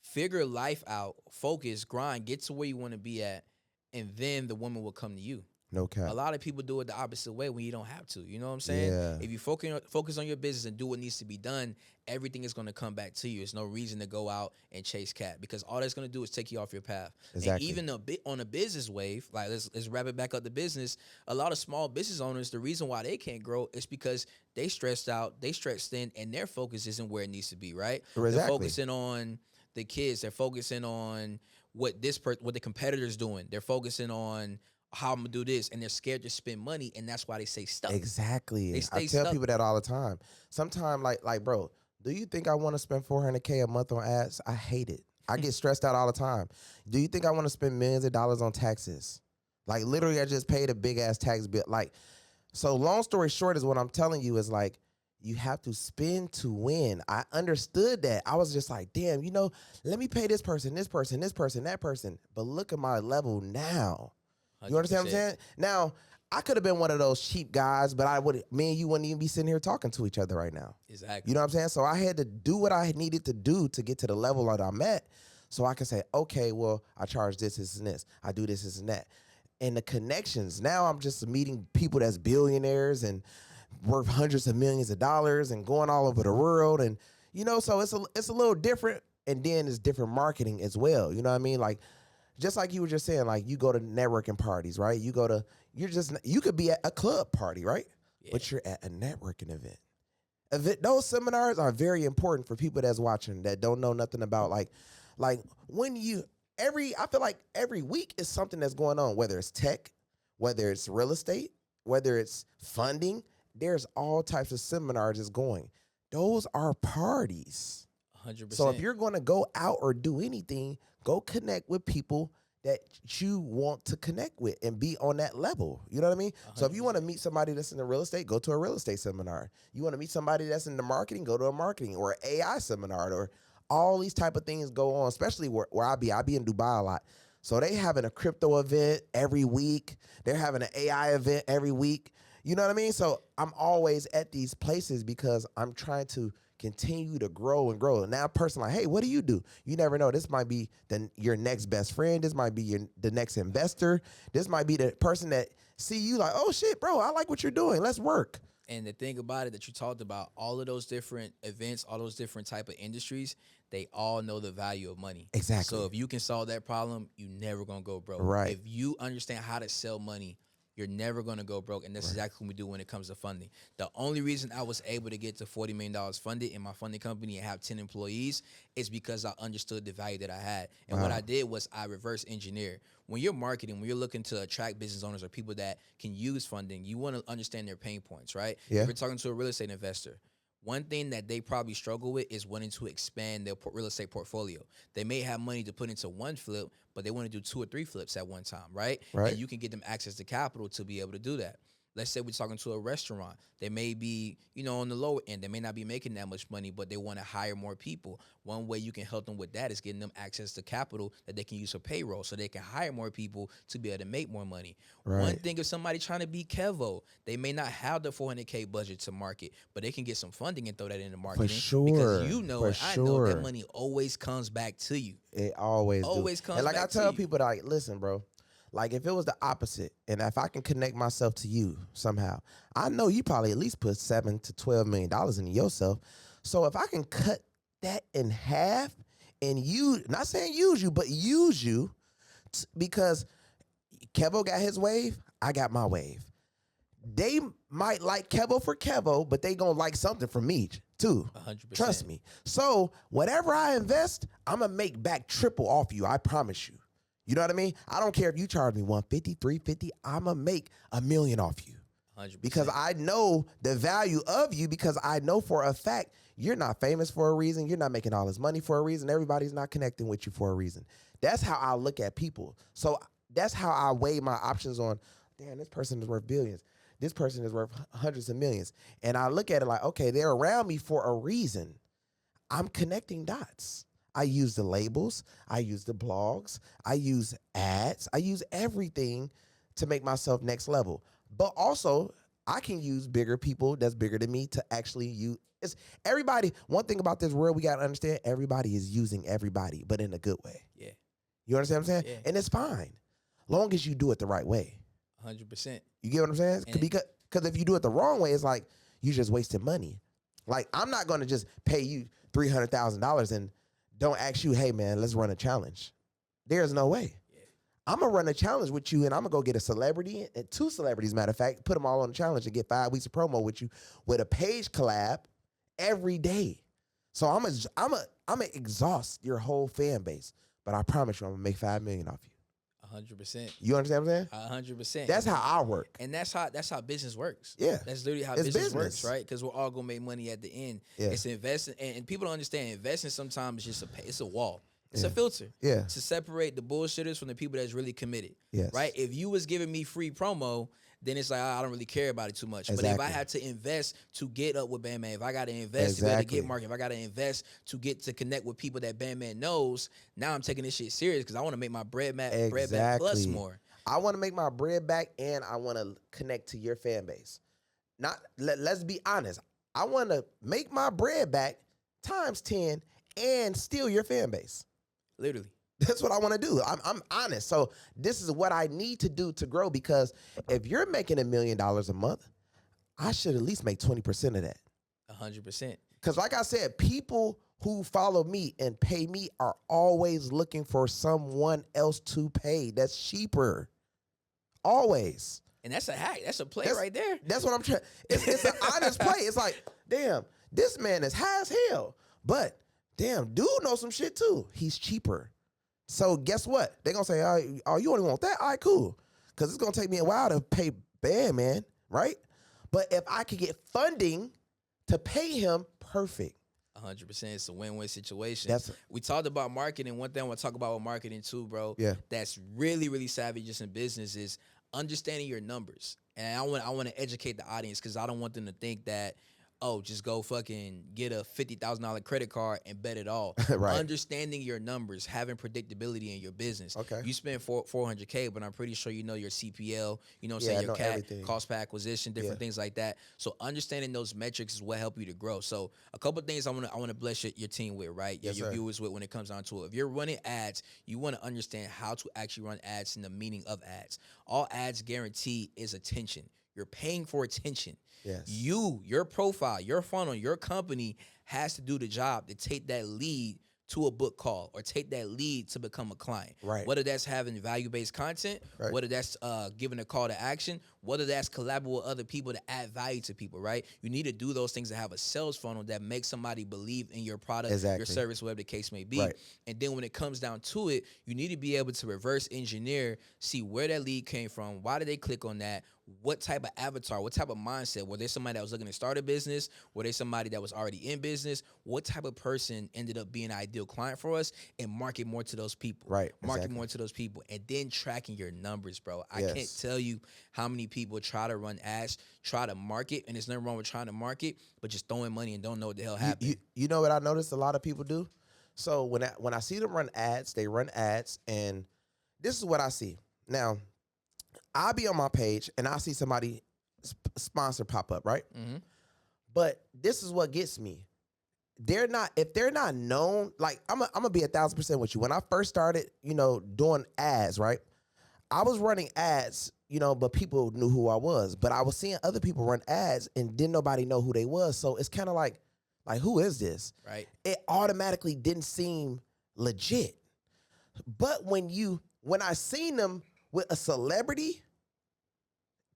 Figure life out, focus, grind, get to where you want to be at, and then the woman will come to you. No cap. A lot of people do it the opposite way when you don't have to. You know what I'm saying? Yeah. If you focus on your business and do what needs to be done, everything is going to come back to you. There's no reason to go out and chase cat, because all that's going to do is take you off your path. Exactly. And even a bit on a business wave, like let's wrap it back up to business. A lot of small business owners, the reason why they can't grow is because they stressed out, they stretched thin, and their focus isn't where it needs to be, right? Exactly. They're focusing on the kids. They're focusing on what the competitor's doing. They're focusing on how I'm gonna do this, and they're scared to spend money, and that's why they stay stuck. Exactly. They stay I tell stuck. people that all the time. Sometimes, like, bro, do you think I want to spend $400K a month on ads? I hate it. I get stressed out all the time. Do you think I want to spend millions of dollars on taxes? Like, literally, I just paid a big ass tax bill. Like, so long story short is what I'm telling you is like, you have to spend to win. I understood that. I was just like, damn, let me pay this person, that person. But look at my level now. You understand what I'm saying? Now, I could have been one of those cheap guys, but me and you wouldn't even be sitting here talking to each other right now. Exactly. You know what I'm saying? So I had to do what I needed to do to get to the level that I'm at, so I can say, okay, well, I charge this and this. I do this and that. And the connections. Now I'm just meeting people that's billionaires and worth hundreds of millions of dollars and going all over the world. And, so it's a little different. And then it's different marketing as well. You know what I mean? Like, just like you were just saying, like, you go to networking parties, right? You could be at a club party, right? Yeah. But you're at a networking event. Those seminars are very important for people that's watching that don't know nothing about I feel like every week is something that's going on, whether it's tech, whether it's real estate, whether it's funding. There's all types of seminars that's going. Those are parties. 100%. So if you're going to go out or do anything, go connect with people that you want to connect with and be on that level. You know what I mean? 100%. So if you want to meet somebody that's in the real estate, go to a real estate seminar. You want to meet somebody that's in the marketing, go to a marketing or an AI seminar, or all these type of things go on, especially where I be in Dubai a lot. So they having a crypto event every week. They're having an AI event every week. You know what I mean? So I'm always at these places because I'm trying to continue to grow and grow. Now, a person like, hey, what do? You never know. This might be your next best friend. This might be the next investor. This might be the person that see you like, oh shit, bro, I like what you're doing. Let's work. And the thing about it that you talked about, all of those different events, all those different type of industries, they all know the value of money. Exactly. So if you can solve that problem, you never gonna go broke. Right. If you understand how to sell money, you're never going to go broke, and that's exactly what we do when it comes to funding. The only reason I was able to get to $40 million funded in my funding company and have 10 employees is because I understood the value that I had. And what I did was I reverse engineered. When you're marketing, when you're looking to attract business owners or people that can use funding, you want to understand their pain points, right? Yeah. If you're talking to a real estate investor, one thing that they probably struggle with is wanting to expand their real estate portfolio. They may have money to put into one flip, but they want to do 2 or 3 flips at one time, right? And you can get them access to capital to be able to do that. Let's say we're talking to a restaurant. They may be, on the lower end. They may not be making that much money, but they want to hire more people. One way you can help them with that is getting them access to capital that they can use for payroll so they can hire more people to be able to make more money. One thing, if somebody trying to be Kevo, they may not have the $400K budget to market, but they can get some funding and throw that into marketing. For sure. Because I know that money always comes back to you. It always comes back to you. And like I tell people, like, listen, bro. Like, if it was the opposite, and if I can connect myself to you somehow, I know you probably at least put $7 to $12 million into yourself. So if I can cut that in half and not saying use you, but use you, because Kevo got his wave, I got my wave. They might like Kevo for Kevo, but they gonna like something from me too. 100%. Trust me. So whatever I invest, I'm gonna make back triple off you. I promise you. You know what I mean? I don't care if you charge me $150, $350. I'm going to make $1 million off you. 100%. Because I know the value of you, because I know for a fact you're not famous for a reason. You're not making all this money for a reason. Everybody's not connecting with you for a reason. That's how I look at people. So that's how I weigh my options on, damn, this person is worth billions. This person is worth hundreds of millions. And I look at it like, okay, they're around me for a reason. I'm connecting dots. I use the labels, I use the blogs, I use ads, I use everything to make myself next level. But also, I can use bigger people that's bigger than me to actually use. It's everybody. One thing about this world, we got to understand, everybody is using everybody, but in a good way. Yeah. You understand what I'm saying? Yeah. And it's fine, long as you do it the right way. 100%. You get what I'm saying? And Because if you do it the wrong way, it's like you just wasting money. Like, I'm not going to just pay you $300,000 and don't ask you, hey, man, let's run a challenge. There's no way. Yeah. I'm going to run a challenge with you, and I'm going to go get a celebrity, and 2 celebrities, matter of fact, put them all on the challenge and get 5 weeks of promo with you with a page collab every day. So I'm gonna exhaust your whole fan base, but I promise you I'm going to make $5 million off you. 100%. You understand what I'm saying? 100%. That's how I work. And that's how business works. Yeah. That's literally how It's business works, business. right? Because we're all gonna make money at the end. Yeah. It's investing, and people don't understand investing sometimes is just it's a wall. It's a Yeah. filter. Yeah. To separate the bullshitters from the people that's really committed. Yes. Right? If you was giving me free promo, then it's like I don't really care about it too much. But if I Exactly. had to invest to get up with Bandman, if I got to invest to be able to get market, if I got to invest to get to connect with people that Bandman knows, now I'm taking this shit serious because I want to make my bread back plus more. I want to make my bread back, and I want to connect to your fan base. Let's be honest. I want to make my bread back times 10 and steal your fan base. Literally. That's what I want to do. I'm honest. So this is what I need to do to grow, because if you're making $1 million a month, I should at least make 20% of that. 100%. Because like I said, people who follow me and pay me are always looking for someone else to pay that's cheaper. Always. And that's a hack. That's a play right there. That's what I'm trying. It's an honest play. It's like, damn, this man is high as hell. But damn, dude knows some shit too. He's cheaper. So guess what? They're going to say, oh, you only want that? All right, cool. Because it's going to take me a while to pay Bandman, right? But if I could get funding to pay him, perfect. 100%. It's a win-win situation. We talked about marketing. One thing I want to talk about with marketing too, bro. Yeah. That's really, really savvy just in business is understanding your numbers. And I want to educate the audience because I don't want them to think that, oh, just go fucking get a $50,000 credit card and bet it all. Right. Understanding your numbers, having predictability in your business. Okay. You spend $400K, but I'm pretty sure you know your CPL, you know what I'm saying, your CAC, everything. cost per acquisition, different things like that. So understanding those metrics is what help you to grow. So a couple of things I want to bless your team with, right? Yes, your sir. viewers with when it comes down to it. If you're running ads, you want to understand how to actually run ads and the meaning of ads. All ads guarantee is attention. You're paying for attention. Yes. Your profile, your funnel, your company has to do the job to take that lead to a book call or take that lead to become a client. Right. Whether that's having value-based content, Right. whether that's giving a call to action, whether that's collaborating with other people to add value to people, right? You need to do those things to have a sales funnel that makes somebody believe in your product, Exactly. your service, whatever the case may be. Right. And then when it comes down to it, you need to be able to reverse engineer, see where that lead came from, why did they click on that, what type of avatar, what type of mindset, were they somebody that was looking to start a business, were they somebody that was already in business, what type of person ended up being an ideal client for us, and market more to those people. Right, Market exactly. more to those people, and then tracking your numbers, bro. I Yes. can't tell you how many people try to run ads, try to market, and there's nothing wrong with trying to market, but just throwing money and don't know what the hell happened. You know what I noticed a lot of people do? So when I see them run ads, they run ads, and this is what I see. Now, I'll be on my page, and I see somebody sponsor pop up, right? Mm-hmm. But this is what gets me. If they're not known, like I'm gonna be 1,000% with you. When I first started, doing ads, right? I was running ads, but people knew who I was. But I was seeing other people run ads and didn't nobody know who they was. So it's kind of like who is this? Right. It automatically didn't seem legit. But when I seen them with a celebrity,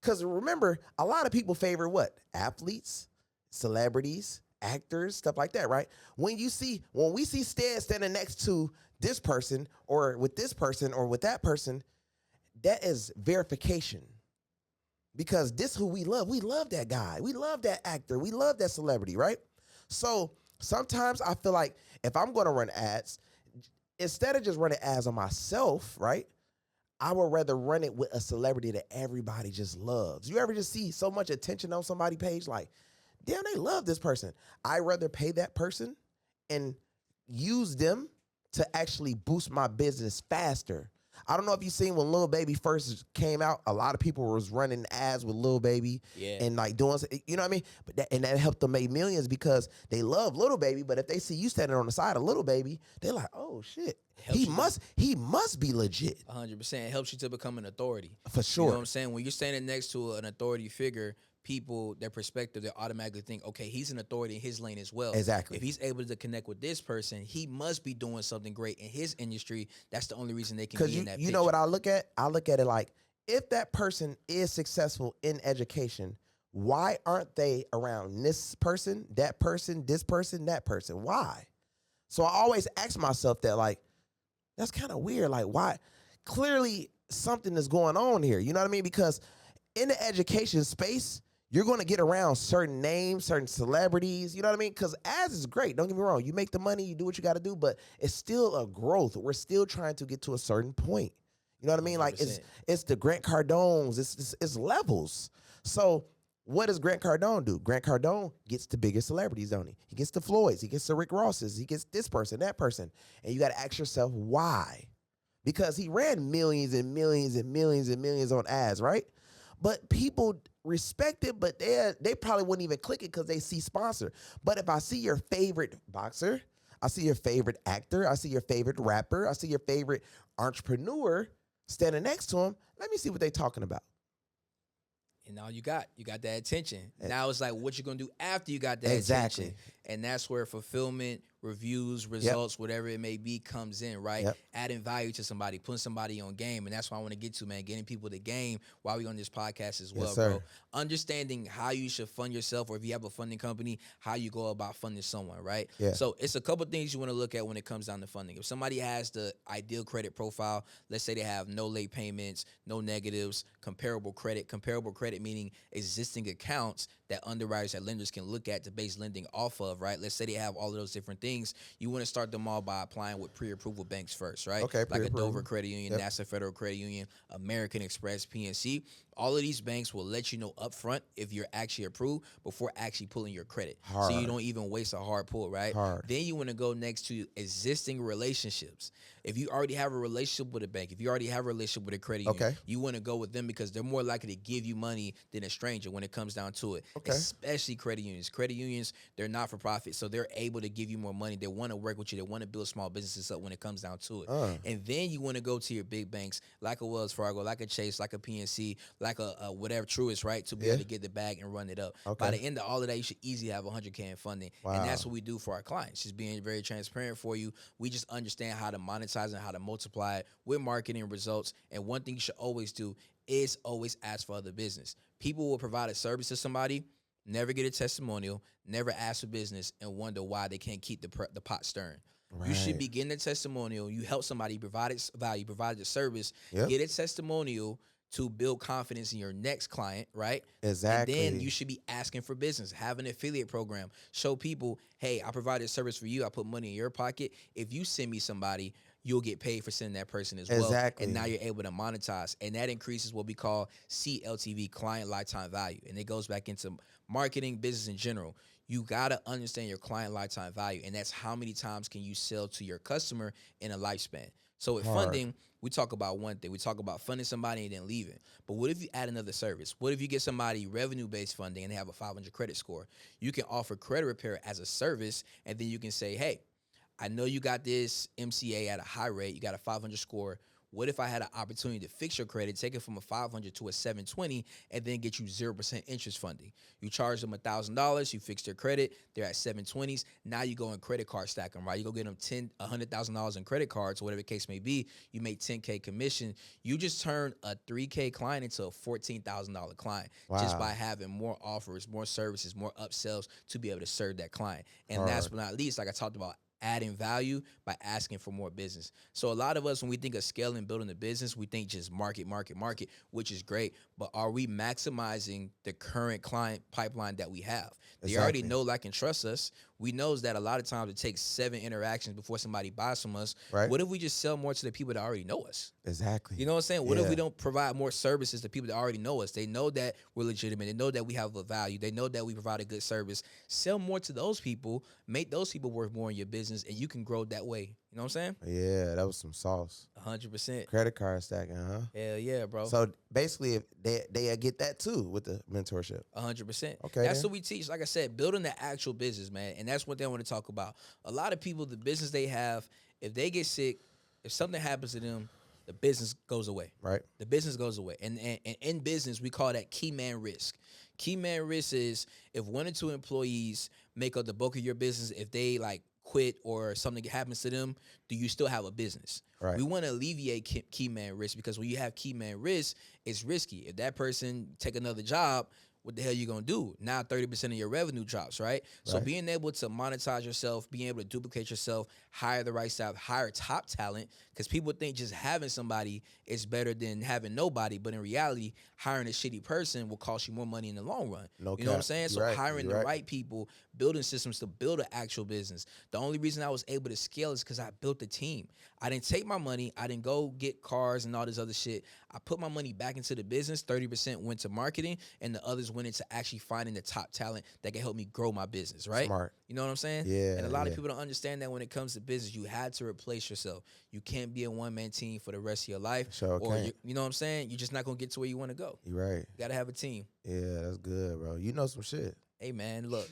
because remember, a lot of people favor what? Athletes, celebrities, actors, stuff like that, right? When we see Sted standing next to this person or with this person or with that person, that is verification. Because this who we love. We love that guy. We love that actor. We love that celebrity, right? So sometimes I feel like if I'm going to run ads, instead of just running ads on myself, right? I would rather run it with a celebrity that everybody just loves. You ever just see so much attention on somebody's page? Like, damn, they love this person. I'd rather pay that person and use them to actually boost my business faster. I don't know if you seen when Lil Baby first came out, a lot of people was running ads with Lil Baby Yeah. and like doing, you know what I mean? But that helped them make millions because they love Little Baby. But if they see you standing on the side of Little Baby, they're like, oh shit, he must be legit 100%. It helps you to become an authority. for sure. You know what I'm saying? When you're standing next to an authority figure, people, their perspective, they automatically think, okay, he's an authority in his lane as well. Exactly. If he's able to connect with this person, he must be doing something great in his industry. That's the only reason they can be in that you know what I look at? I look at it like, if that person is successful in education, why aren't they around this person, that person, this person, that person? Why? So I always ask myself that, like, that's kind of weird. Like, why? Clearly something is going on here. You know what I mean? Because in the education space, you're going to get around certain names, certain celebrities. You know what I mean? Because ads is great. Don't get me wrong. You make the money, you do what you got to do, but it's still a growth. We're still trying to get to a certain point. You know what I mean? 100%. Like it's the Grant Cardones. It's levels. So what does Grant Cardone do? Grant Cardone gets the biggest celebrities, don't he? He gets the Floyds. He gets the Rick Rosses. He gets this person, that person. And you got to ask yourself why. Because he ran millions and millions and millions and millions on ads, right? But people respect it, but they probably wouldn't even click it because they see sponsor. But if I see your favorite boxer, I see your favorite actor, I see your favorite rapper, I see your favorite entrepreneur standing next to him, let me see what they're talking about. And now you got that attention. Now it's like what you're gonna do after you got that Exactly. attention. And that's where fulfillment, reviews, results, whatever it may be, comes in, right? Yep. Adding value to somebody, putting somebody on game. And that's what I want to get to, man. Getting people to game while we on this podcast as well, sir. bro. Understanding how you should fund yourself, or if you have a funding company, how you go about funding someone, right? Yeah. So it's a couple things you want to look at when it comes down to funding. If somebody has the ideal credit profile, let's say they have no late payments, no negatives, comparable credit meaning existing accounts that underwriters and lenders can look at to base lending off of, right? Let's say they have all of those different things. You want to start them all by applying with pre-approval banks first, right? Okay, like a pre-approval. Dover Credit Union, Yep. NASA Federal Credit Union, American Express, PNC. All of these banks will let you know upfront if you're actually approved before actually pulling your credit. So Hard. you don't even waste a hard pull, right? Hard. Then you want to go next to existing relationships. If you already have a relationship with a bank, if you already have a relationship with a credit union, Okay. you want to go with them because they're more likely to give you money than a stranger when it comes down to it. Okay. Especially credit unions. Credit unions, they're not for profit, so they're able to give you more money. They want to work with you. They want to build small businesses up when it comes down to it. And then you want to go to your big banks like a Wells Fargo, like a Chase, like a PNC, like a whatever Truist, right, to be able to get the bag and run it up. Okay. By the end of all of that, you should easily have $100K in funding. Wow. And that's what we do for our clients, just being very transparent for you. We just understand how to monetize and how to multiply it with marketing results. And one thing you should always do is always ask for other business. People will provide a service to somebody, never get a testimonial, never ask for business, and wonder why they can't keep the pot stirring. Right. You should be getting a testimonial. You help somebody, provided value, provided a service, Yep. get a testimonial to build confidence in your next client, right? Exactly. And then you should be asking for business. Have an affiliate program. Show people, hey, I provided a service for you. I put money in your pocket. If you send me somebody, you'll get paid for sending that person as well. Exactly. And now you're able to monetize. And that increases what we call CLTV, client lifetime value. And it goes back into marketing, business in general. You got to understand your client lifetime value. And that's how many times can you sell to your customer in a lifespan. So with funding, we talk about one thing. We talk about funding somebody and then leaving. But what if you add another service? What if you get somebody revenue-based funding and they have a 500 credit score? You can offer credit repair as a service, and then you can say, hey, I know you got this MCA at a high rate. You got a 500 score. What if I had an opportunity to fix your credit, take it from a 500 to a 720, and then get you 0% interest funding? You charge them $1,000, you fix their credit, they're at 720s. Now you go in credit card stack them, right? You go get them $100,000 in credit cards, or whatever the case may be. You make $10K commission. You just turn a $3K client into a $14,000 client just by having more offers, more services, more upsells to be able to serve that client. And last but not least, like I talked about, adding value by asking for more business. So a lot of us, when we think of scaling, building a business, we think just market, which is great. But are we maximizing the current client pipeline that we have? They already know, like, and trust us. We know that a lot of times it takes 7 interactions before somebody buys from us. Right. What if we just sell more to the people that already know us? Exactly. You know what I'm saying? What if we don't provide more services to people that already know us? They know that we're legitimate. They know that we have a value. They know that we provide a good service. Sell more to those people. Make those people worth more in your business, and you can grow that way. You know know what I'm saying? Yeah, that was some sauce. 100%. Credit card stacking, huh? Hell yeah, bro. So basically, if they get that too with the mentorship. 100%. Okay, That's then. what we teach. Like I said, building the actual business, man. And that's what they want to talk about. A lot of people, the business they have, if they get sick, if something happens to them, the business goes away. Right. The business goes away. And in business, we call that key man risk. Key man risk is if 1 or 2 employees make up the bulk of your business, if they like quit or something happens to them, do you still have a business? Right. We want to alleviate key man risk because when you have key man risk, it's risky. If that person take another job, what the hell you gonna do? Now 30% of your revenue drops, right? So being able to monetize yourself, being able to duplicate yourself, hire the right staff, hire top talent, because people think just having somebody is better than having nobody, but in reality, hiring a shitty person will cost you more money in the long run. No You know what I'm cap. saying? You're So right. hiring You're the right. right people, building systems to build an actual business. The only reason I was able to scale is because I built a team. I didn't take my money. I didn't go get cars and all this other shit. I put my money back into the business. 30% went to marketing, and the others went into actually finding the top talent that can help me grow my business, right? Smart. You know what I'm saying? Yeah, And a lot of yeah. people don't understand that when it comes to business, you had to replace yourself. You can't be a one-man team for the rest of your life. Sure or can't. you know what I'm saying? You're just not going to get to where you want to go. You're right. You got to have a team. Yeah, that's good, bro. You know some shit. Hey, man, look,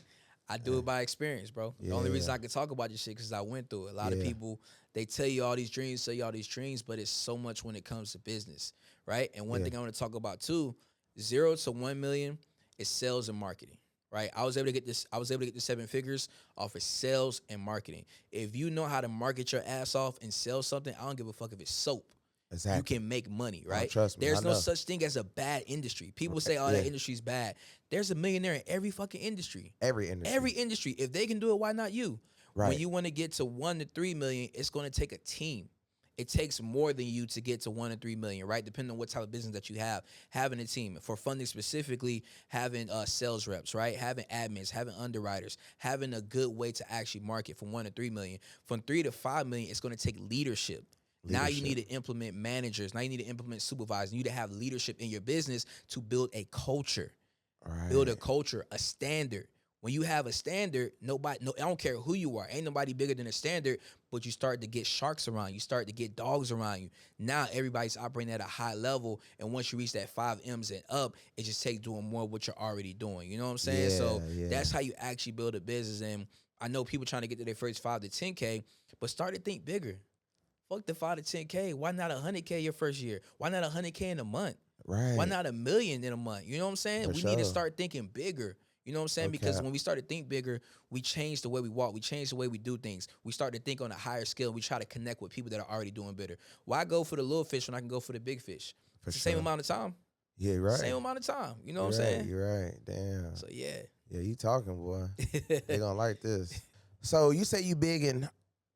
I do it by experience, bro. The only reason I can talk about this shit because I went through it. A lot of people, they tell you all these dreams, but it's so much when it comes to business, right? And one thing I want to talk about too, 0 to 1 million is sales and marketing, right? I was able to get the 7 figures off of sales and marketing. If you know how to market your ass off and sell something, I don't give a fuck if it's soap. Exactly. You can make money, right? trust me, There's I no know. such thing as a bad industry. People say, oh, that industry's bad. There's a millionaire in every fucking industry. Every industry. Every industry. If they can do it, why not you? Right. When you want to get to 1 to 3 million, it's going to take a team. It takes more than you to get to 1 to 3 million, right? Depending on what type of business that you have. Having a team. For funding specifically, having sales reps, right? Having admins, having underwriters, having a good way to actually market from 1 to 3 million. From 3 to 5 million, it's going to take leadership. Now you need to implement managers. Now you need to implement supervisors. You need to have leadership in your business to build a culture. Right. Build a culture, a standard. When you have a standard, I don't care who you are. Ain't nobody bigger than a standard, but you start to get sharks around you. You start to get dogs around you. Now everybody's operating at a high level, and once you reach that 5 M's and up, it just takes doing more of what you're already doing. You know what I'm saying? So that's how you actually build a business. And I know people trying to get to their first 5 to 10K, but start to think bigger. Fuck the 5 to 10K. Why not 100K your first year? Why not 100K in a month? Right. Why not $1 million in a month? You know what I'm saying? We need to start thinking bigger. You know what I'm saying? Because when we start to think bigger, we change the way we walk. We change the way we do things. We start to think on a higher scale. We try to connect with people that are already doing better. Why go for the little fish when I can go for the big fish? It's the same amount of time. Yeah, right. Same amount of time. You know what I'm Right, saying? You're right. Damn. So, yeah. Yeah, you talking, boy. They gonna like this. So you say you big in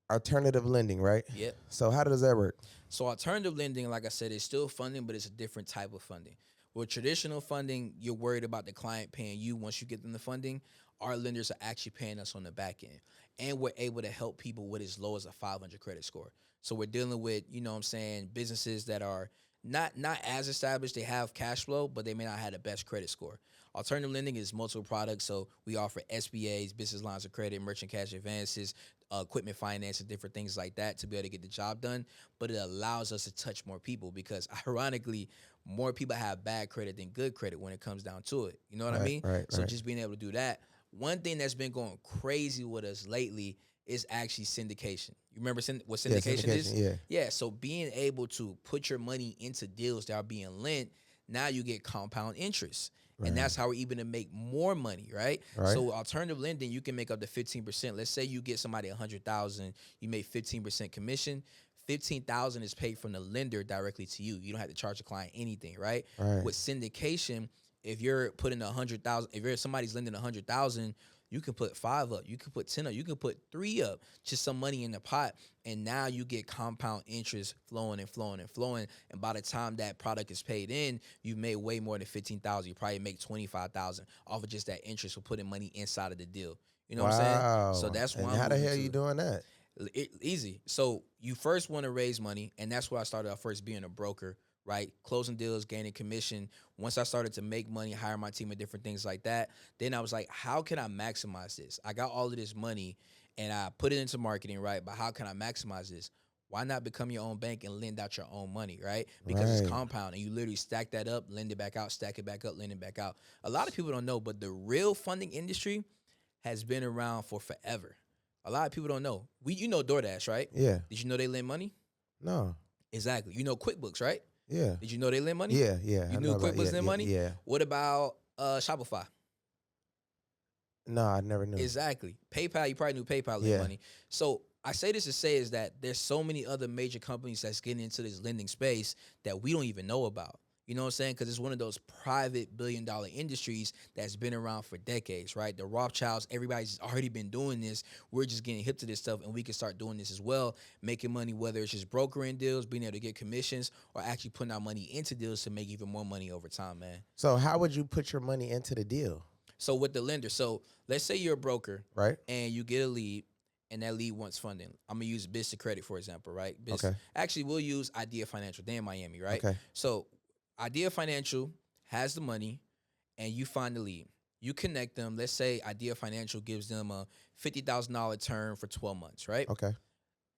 alternative lending, right? Yep. So how does that work? So alternative lending, like I said, is still funding, but it's a different type of funding. With traditional funding, you're worried about the client paying you once you get them the funding. Our lenders are actually paying us on the back end. And we're able to help people with as low as a 500 credit score. So we're dealing with, you know what I'm saying, businesses that are not as established. They have cash flow, but they may not have the best credit score. Alternative lending is multiple products. So we offer SBAs, business lines of credit, merchant cash advances, equipment finance, and different things like that to be able to get the job done. But it allows us to touch more people because ironically, more people have bad credit than good credit when it comes down to it. You know what I mean? So just being able to do that. One thing that's been going crazy with us lately is actually syndication. You remember what syndication is? Yeah. Yeah, so being able to put your money into deals that are being lent, now you get compound interest. And that's how we're able to make more money, right? So alternative lending, you can make up to 15%. Let's say you get somebody $100,000, you make 15% commission. 15,000 is paid from the lender directly to you. You don't have to charge the client anything, right? With syndication, if you're putting 100,000, if somebody's lending 100,000, you can put 5 up, you can put 10 up, you can put 3 up, just some money in the pot, and now you get compound interest flowing and flowing and flowing. And by the time that product is paid in, you've made way more than 15,000. You probably make 25,000 off of just that interest for putting money inside of the deal. You know what I'm saying? So that's why. How the hell are you doing that? Easy. So you first want to raise money, and that's where I started out first, being a broker, right? Closing deals, gaining commission. Once I started to make money, hire my team and different things like that, then I was like, how can I maximize this? I got all of this money, and I put it into marketing, right? But how can I maximize this? Why not become your own bank and lend out your own money, right? Because it's Right. compound and you literally stack that up, lend it back out, stack it back up, lend it back out. A lot of people don't know, but the real funding industry has been around for forever. A lot of people don't know. You know DoorDash, right? Yeah. Did you know they lend money? No. Exactly. You know QuickBooks, right? Yeah. Did you know they lend money? Yeah. Yeah. You I knew know about QuickBooks yeah. lend Yeah. money? Yeah. What about Shopify? No, I never knew. Exactly. PayPal, you probably knew PayPal lend Yeah. money. So I say this to say is that there's so many other major companies that's getting into this lending space that we don't even know about. You know what I'm saying? Because it's one of those private billion-dollar industries that's been around for decades, right? The Rothschilds, everybody's already been doing this. We're just getting hip to this stuff, and we can start doing this as well, making money, whether it's just brokering deals, being able to get commissions, or actually putting our money into deals to make even more money over time, man. So how would you put your money into the deal? So with the lender, so let's say you're a broker, Right. and you get a lead, and that lead wants funding. I'm gonna use Biz to Credit, for example, right? Okay. Actually, we'll use Idea Financial. They're in Miami, right? Okay. So Idea Financial has the money, and you find the lead. You connect them. Let's say Idea Financial gives them a $50,000 term for 12 months, right? Okay.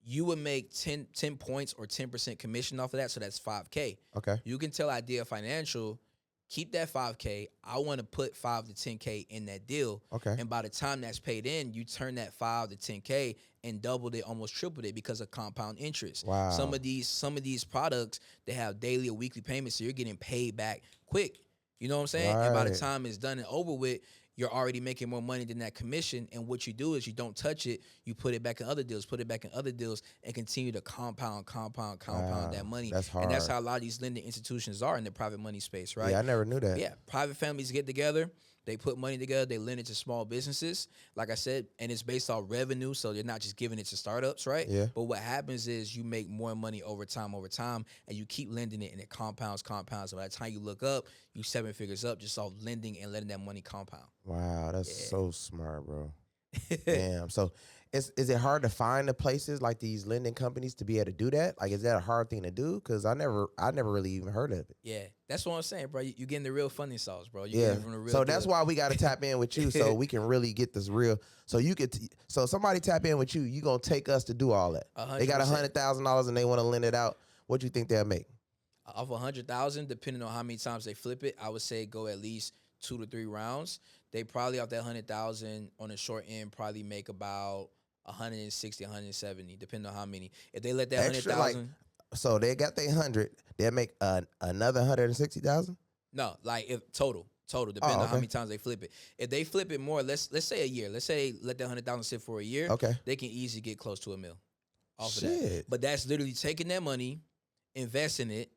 You would make 10 points or 10% commission off of that, so that's $5K. Okay. You can tell Idea Financial, keep that $5K. I want to put $5 to $10K in that deal. Okay. And by the time that's paid in, you turn that $5 to $10K and doubled it, almost tripled it because of compound interest. Wow. Some of these products, they have daily or weekly payments, so you're getting paid back quick. You know what I'm saying? And by the Right. time it's done and over with, you're already making more money than that commission. And what you do is you don't touch it. You put it back in other deals, and continue to compound Wow. that money. That's And that's hard. how a lot of these lending institutions are in the private money space, right? Yeah, I never knew that. Yeah, private families get together, they put money together, they lend it to small businesses, like I said, and it's based off revenue, so they're not just giving it to startups, right? Yeah. But what happens is you make more money over time, and you keep lending it, and it compounds. And by the time you look up, you 7 figures up just off lending and letting that money compound. Wow, that's Yeah. so smart, bro. Damn. So is it hard to find the places like these lending companies to be able to do that? Like, is that a hard thing to do? Because I never really even heard of it. Yeah, that's what I'm saying, bro. You getting the real funding sauce, bro. You Yeah. getting from the real So that's deal. why we got to tap in with you so we can really get this real. So you could. So somebody tap in with you. You gonna take us to do all that? They got 100%. $100,000 and they want to lend it out. What do you think they'll make? Off 100,000, depending on how many times they flip it, I would say go at least 2 to 3 rounds. They probably off that 100,000 on the short end probably make about 160, 170, depending on how many. If they let that Extra, 100,000, So they got their 100. They'll make another 160,000. no, like if total, depending on how okay. many times they flip it. If they flip it more, let's say a year. Let's say let that 100,000 sit for a year. Okay. They can easily get close to $1 million off of that. Shit. But that's literally taking that money, investing it,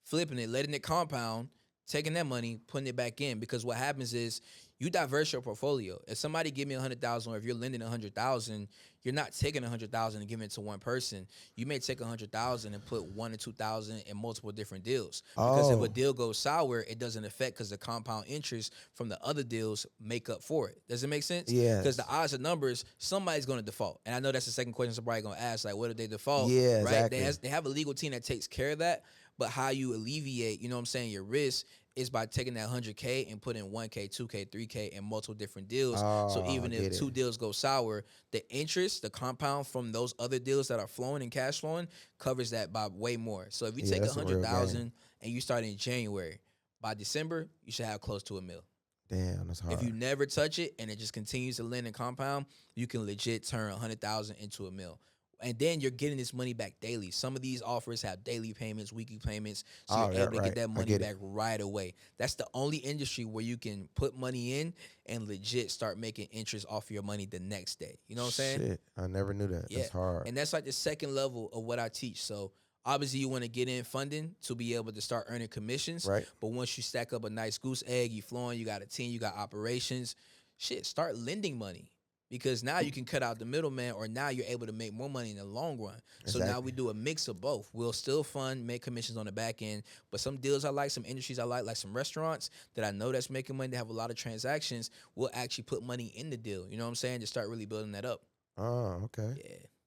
flipping it, letting it compound, taking that money, putting it back in. Because what happens is you diverse your portfolio. If somebody give me 100,000, or if you're lending 100,000, you're not taking 100,000 and giving it to one person. You may take 100,000 and put 1 or 2,000 in multiple different deals. Because if Oh. a deal goes sour, it doesn't affect because the compound interest from the other deals make up for it. Does it make sense? Yes. Because the odds of numbers, somebody's going to default. And I know that's the second question somebody's going to ask, like, what if they default? Yeah, right? exactly. They have a legal team that takes care of that. But how you alleviate, you know what I'm saying, your risk is by taking that 100K and putting 1K, 2K, 3K in multiple different deals. So Oh, even I if get 2 it. deals go sour, the interest, the compound from those other deals that are flowing and cash flowing covers that by way more. So if you Yeah, take that's a real 100,000 and you start in January, by December, you should have close to $1 million. Damn, that's hard. If you never touch it and it just continues to lend and compound, you can legit turn 100,000 into $1 million. And then you're getting this money back daily. Some of these offers have daily payments, weekly payments, so Oh, you're yeah, able to right. get that I money get it. back right away. That's the only industry where you can put money in and legit start making interest off your money the next day. You know what I'm saying? Shit, I never knew that. Yeah. That's hard. And that's like the second level of what I teach. So obviously you want to get in funding to be able to start earning commissions. Right. But once you stack up a nice goose egg, you flowing, you got a team, you got operations, shit, start lending money. Because now you can cut out the middleman, or now you're able to make more money in the long run. So now Exactly. we do a mix of both. We'll still fund, make commissions on the back end, but some deals I like, some industries I like some restaurants that I know that's making money, they have a lot of transactions, we'll actually put money in the deal. You know what I'm saying? To start really building that up. Oh, okay.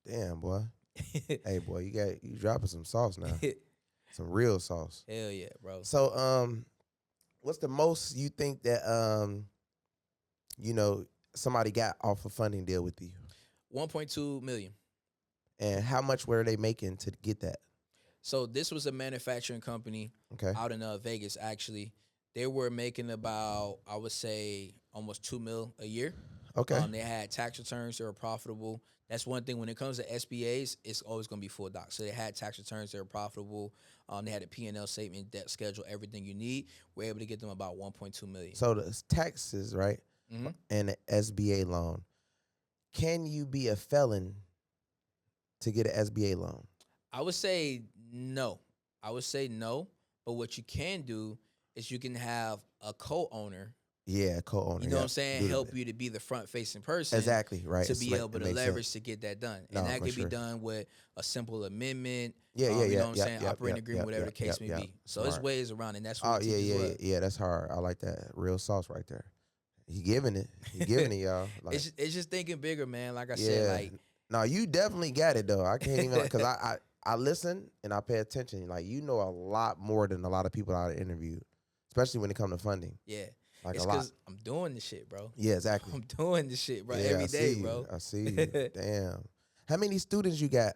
Yeah. Damn, boy. Hey, boy, you dropping some sauce now. Some real sauce. Hell yeah, bro. So, what's the most you think that somebody got off a funding deal with you? 1.2 million. And how much were they making to get that? So this was a manufacturing company Okay. out in Vegas. Actually, they were making about, I would say, almost 2 mil a year. Okay. They had tax returns. They were profitable. That's one thing when it comes to SBAs, it's always going to be full doc. So they had tax returns. They were profitable. They had a P&L statement, debt schedule, everything you need. We're able to get them about 1.2 million. So the taxes, right? Mm-hmm. And the SBA loan. Can you be a felon to get an SBA loan? I would say no. But what you can do is you can have a co-owner. Yeah, co-owner. You know what I'm saying? Help you to be the front-facing person. Exactly, right. To be able to leverage to get that done. And that could be done with a simple amendment. You know what I'm saying? Operating agreement, whatever the case may be. So there's ways around, and that's what we teach as well. Yeah, that's hard. I like that. Real sauce right there. He giving it, y'all. Like, it's just thinking bigger, man. Like I said, like. No, you definitely got it, though. I can't even, because I listen and I pay attention. Like, you know a lot more than a lot of people I interviewed, especially when it comes to funding. Yeah. Like it's a lot. I'm doing this shit, bro. Yeah, exactly. I'm doing this shit, bro, every day, bro. I see you. Damn. How many students you got,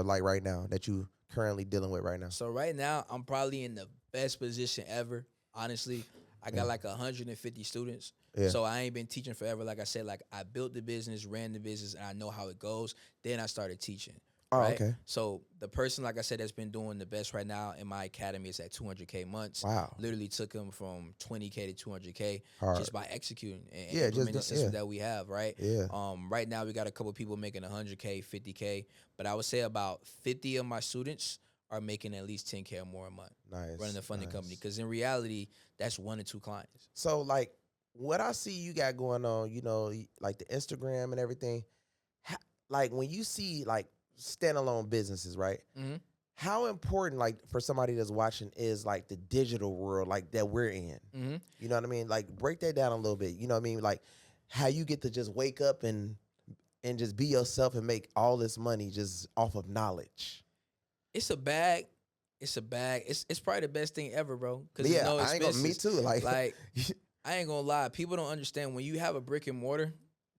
like, right now that you currently dealing with right now? So right now, I'm probably in the best position ever, honestly. I got like 150 students. Yeah. So I ain't been teaching forever. Like I said, like I built the business, ran the business, and I know how it goes. Then I started teaching. Oh, right? okay. So the person, like I said, that's been doing the best right now in my academy is at 200K months. Wow. Literally took him from 20K to 200K just by executing and implementing the system that we have, right? Yeah. Right now we got a couple people making 100K, 50K, but I would say about 50 of my students are making at least 10K or more a month. Nice. Running a funding company, because in reality, that's 1 or 2 clients. So like what I see you got going on, you know, like the Instagram and everything, like when you see like standalone businesses, right? Mm-hmm. How important, like for somebody that's watching, is like the digital world, like that we're in? Mm-hmm. You know what I mean? Like break that down a little bit. You know what I mean? Like how you get to just wake up and just be yourself and make all this money just off of knowledge. It's a bag. It's probably the best thing ever, bro. Because I ain't gonna. Me too. Like I ain't gonna lie. People don't understand when you have a brick and mortar.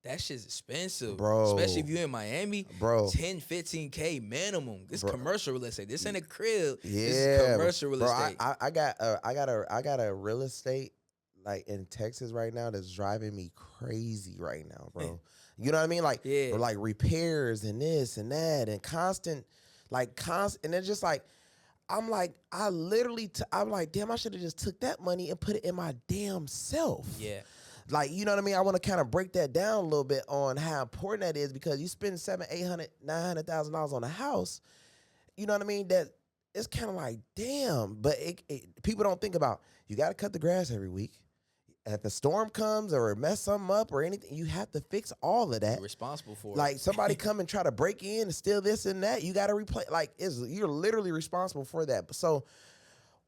That shit's expensive, bro. Especially if you're in Miami, bro. 10, 15K minimum. This commercial real estate. This ain't a crib. Yeah, this is commercial real estate. I got a real estate like in Texas right now that's driving me crazy right now, bro. You know what I mean? Like, like repairs and this and that and constant, and it's just like, I'm like, I'm like, damn, I should have just took that money and put it in my damn self. Yeah. Like, you know what I mean? I want to kind of break that down a little bit on how important that is, because you spend $700,000, $800,000, $900,000 on a house. You know what I mean? That it's kind of like, damn. But people don't think about, you got to cut the grass every week. If a storm comes or mess something up or anything, you have to fix all of that. You're responsible for it. Like somebody come and try to break in and steal this and that, you got to replace. Like you're literally responsible for that. So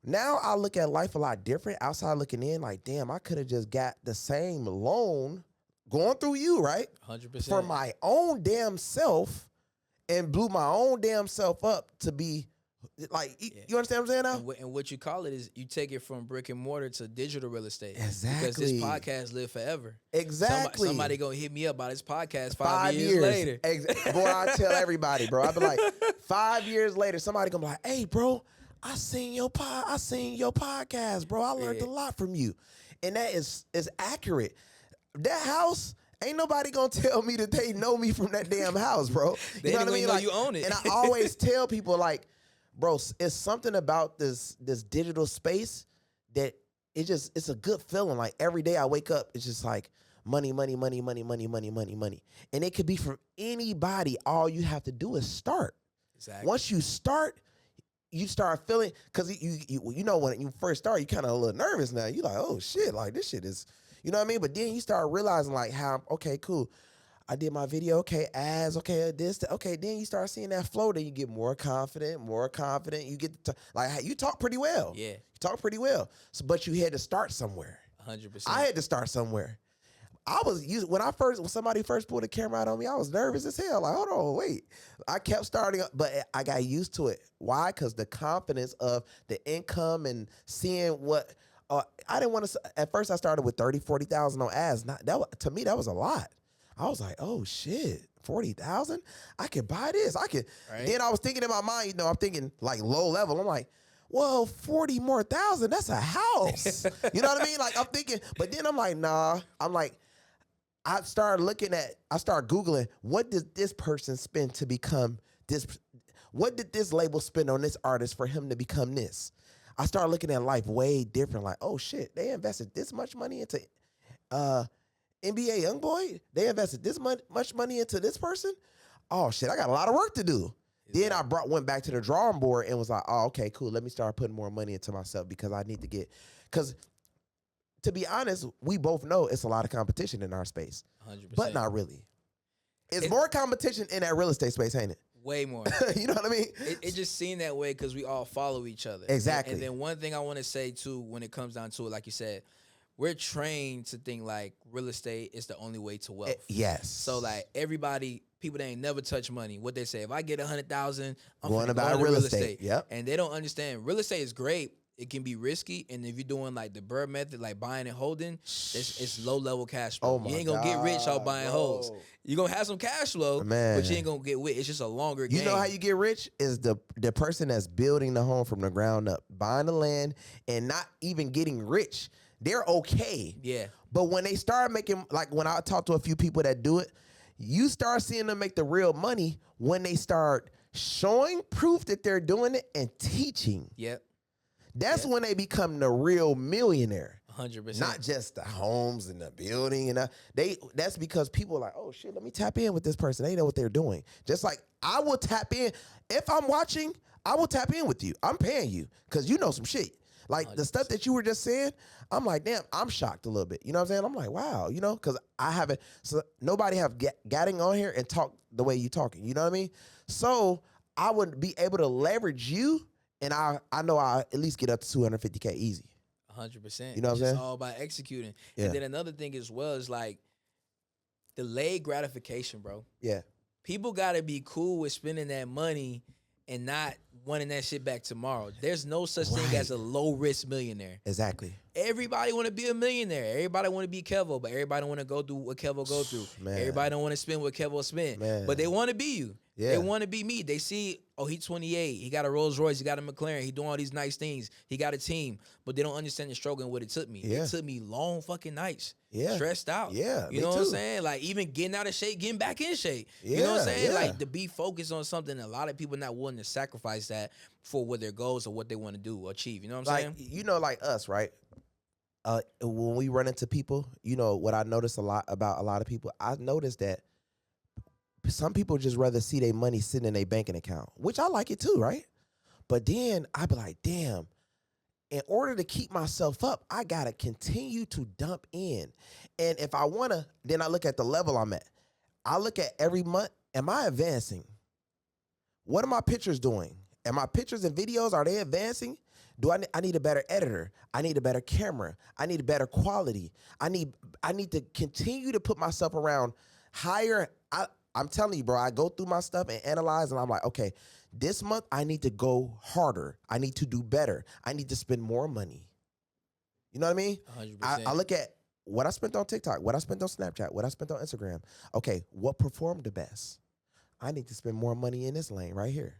now I look at life a lot different. Outside looking in, like, damn, I could have just got the same loan going through you, right? 100%. For my own damn self, and blew my own damn self up to be like, you understand what I'm saying now? And what you call it is you take it from brick and mortar to digital real estate. Exactly. Because this podcast live forever. Exactly. Somebody gonna hit me up about this podcast 5 years later. Boy, I tell everybody, bro. I be like, 5 years later, somebody gonna be like, hey, bro, I seen your podcast, bro. I learned a lot from you. And that is accurate. That house, ain't nobody gonna tell me that they know me from that damn house, bro. You know what I mean? Like, you own it. And I always tell people, like, bro, it's something about this digital space that it's a good feeling. Like every day I wake up, it's just like money, money, money, money, money, money, money, money. And it could be from anybody. All you have to do is start. Exactly. Once you start, you start feeling, because you know when you first start, you kind of a little nervous now. You like, oh shit, like this shit is, you know what I mean? But then you start realizing like how, okay, cool. I did my video, okay, ads, okay, this, okay. Then you start seeing that flow. Then you get more confident. You get to, like, you talk pretty well. Yeah, you talk pretty well. So, but you had to start somewhere. 100%. I had to start somewhere. When somebody first pulled the camera out on me, I was nervous as hell. Like, hold on, wait. I kept starting, but I got used to it. Why? Because the confidence of the income and seeing what. I didn't want to. At first, I started with 30,000, 40,000 on ads. To me, that was a lot. I was like, oh shit, 40,000, I could buy this. I could. Right. Then I was thinking in my mind, I'm thinking like low level. I'm like, well, 40 more thousand, that's a house. You know what I mean? Like I'm thinking, but then I'm like, nah. I'm like, I started Googling, what did this person spend to become this? What did this label spend on this artist for him to become this? I started looking at life way different. Like, oh shit, they invested this much money into NBA YoungBoy. They invested this much money into this person. Oh shit, I got a lot of work to do. Then I went back to the drawing board and was like, oh, okay, cool. Let me start putting more money into myself because I need to because to be honest, we both know it's a lot of competition in our space, 100%. but not really. It's more competition in that real estate space, ain't it? Way more. You know what I mean? It just seemed that way because we all follow each other. Exactly. And then one thing I want to say too, when it comes down to it, like you said, we're trained to think like real estate is the only way to wealth. Yes. So like people that ain't never touch money, what they say, if I get 100,000, I'm going to buy real estate. Yep. And they don't understand real estate is great. It can be risky, and if you're doing like the Bird method, like buying and holding, it's low level cash flow. You ain't gonna get rich off buying holds. You're gonna have some cash flow, but you ain't gonna get rich. It's just a longer game. You know how you get rich is the person that's building the home from the ground up, buying the land, and not even getting rich. They're okay. Yeah. But when they start making, like when I talk to a few people that do it, you start seeing them make the real money when they start showing proof that they're doing it and teaching. Yep. That's when they become the real millionaire. 100%. Not just the homes and the building and that's because people are like, oh shit, let me tap in with this person. They know what they're doing. Just like I will tap in. If I'm watching, I will tap in with you. I'm paying you because you know some shit. Like 100%. The stuff that you were just saying, I'm like, damn, I'm shocked a little bit. You know what I'm saying? I'm like, wow, because I haven't, so nobody have gotten on here and talked the way you talking. You know what I mean? So I would be able to leverage you. And I know I'll at least get up to 250K easy. 100%. You know what I'm saying? It's all about executing. Yeah. And then another thing as well is like delayed gratification, bro. Yeah. People got to be cool with spending that money and not wanting that shit back tomorrow. There's no such thing as a low-risk millionaire. Exactly. Everybody want to be a millionaire. Everybody want to be Kevo, but everybody don't want to go through what Kevo go through. Man. Everybody don't want to spend what Kevo spend. Man. But they want to be you. Yeah. They want to be me. They see, oh, he's 28. He got a Rolls Royce. He got a McLaren. He doing all these nice things. He got a team. But they don't understand the struggle and what it took me. Yeah. It took me long fucking nights. Yeah. Stressed out. Yeah. You know what I'm saying? Like even getting out of shape, getting back in shape. Yeah. You know what I'm saying? Yeah. Like to be focused on something, a lot of people not willing to sacrifice that for what their goals or what they want to do or achieve. You know what I'm saying? Like us, right? When we run into people, what I notice a lot about a lot of people, I noticed that some people just rather see their money sitting in their banking account, which I like it too, right? But then I be like, damn, in order to keep myself up, I got to continue to dump in. And if I want to, then I look at the level I'm at. I look at every month, am I advancing? What are my pictures doing? And my pictures and videos, are they advancing? I need a better editor. I need a better camera. I need a better quality. I need to continue to put myself around higher. I'm telling you, bro, I go through my stuff and analyze, and I'm like, okay, this month I need to go harder. I need to do better. I need to spend more money. You know what I mean? 100%. I look at what I spent on TikTok, what I spent on Snapchat, what I spent on Instagram. Okay, what performed the best? I need to spend more money in this lane right here.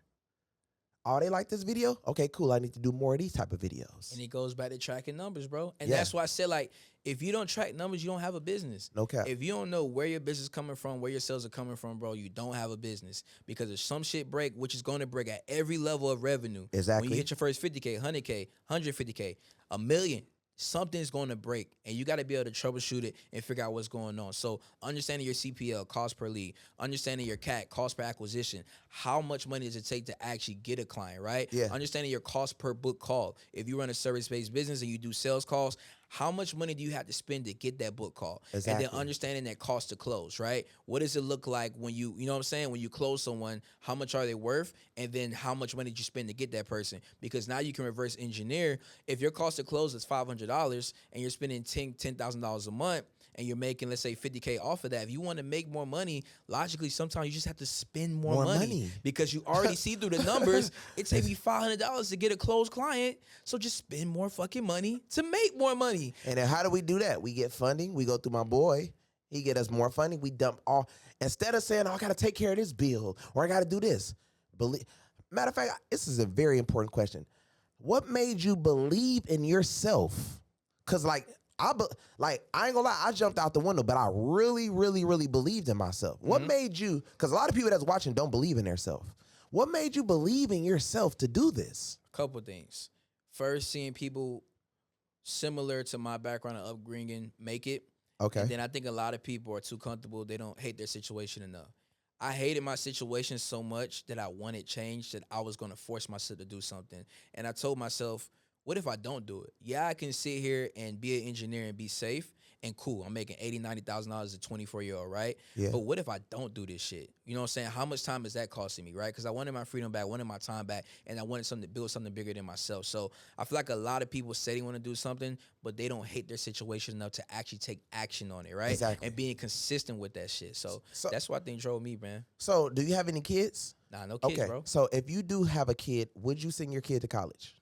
Oh, they like this video? Okay, cool. I need to do more of these type of videos. And it goes back to tracking numbers, bro. And that's why I said, like, if you don't track numbers, you don't have a business. No cap. If you don't know where your business is coming from, where your sales are coming from, bro, you don't have a business. Because if some shit break, which is going to break at every level of revenue. Exactly. When you hit your first 50K, 100K, 150K, a million, something's going to break. And you got to be able to troubleshoot it and figure out what's going on. So understanding your CPL, cost per lead, understanding your CAC, cost per acquisition, how much money does it take to actually get a client, right? Yeah. Understanding your cost per book call. If you run a service-based business and you do sales calls, how much money do you have to spend to get that book call? Exactly. And then understanding that cost to close, right? What does it look like when you know what I'm saying? When you close someone, how much are they worth? And then how much money did you spend to get that person? Because now you can reverse engineer. If your cost to close is $500 and you're spending $10,000 a month, and you're making, let's say, 50K off of that, if you want to make more money, logically, sometimes you just have to spend more money because you already see through the numbers. It takes me $500 to get a closed client, so just spend more fucking money to make more money. And then how do we do that? We get funding. We go through my boy, He get us more funding. We dump all, instead of saying, oh, I got to take care of this bill or I got to do this. Matter of fact, this is a very important question. What made you believe in yourself? Because I ain't gonna lie, I jumped out the window, but I really, really, really believed in myself. What made you, because a lot of people that's watching don't believe in themselves. What made you believe in yourself to do this? A couple things. First, seeing people similar to my background and upbringing make it. Okay. And then I think a lot of people are too comfortable. They don't hate their situation enough. I hated my situation so much that I wanted change, that I was going to force myself to do something. And I told myself, what if I don't do it? Yeah, I can sit here and be an engineer and be safe and cool. I'm making $80,000, $90,000 as a 24-year-old, right? Yeah. But what if I don't do this shit? You know what I'm saying? How much time is that costing me, right? Because I wanted my freedom back, wanted my time back, and I wanted something to build something bigger than myself. So I feel like a lot of people say they want to do something, but they don't hate their situation enough to actually take action on it, right? Exactly. And being consistent with that shit. So that's what I think drove me, man. So do you have any kids? Nah, no kids, bro. So if you do have a kid, would you send your kid to college?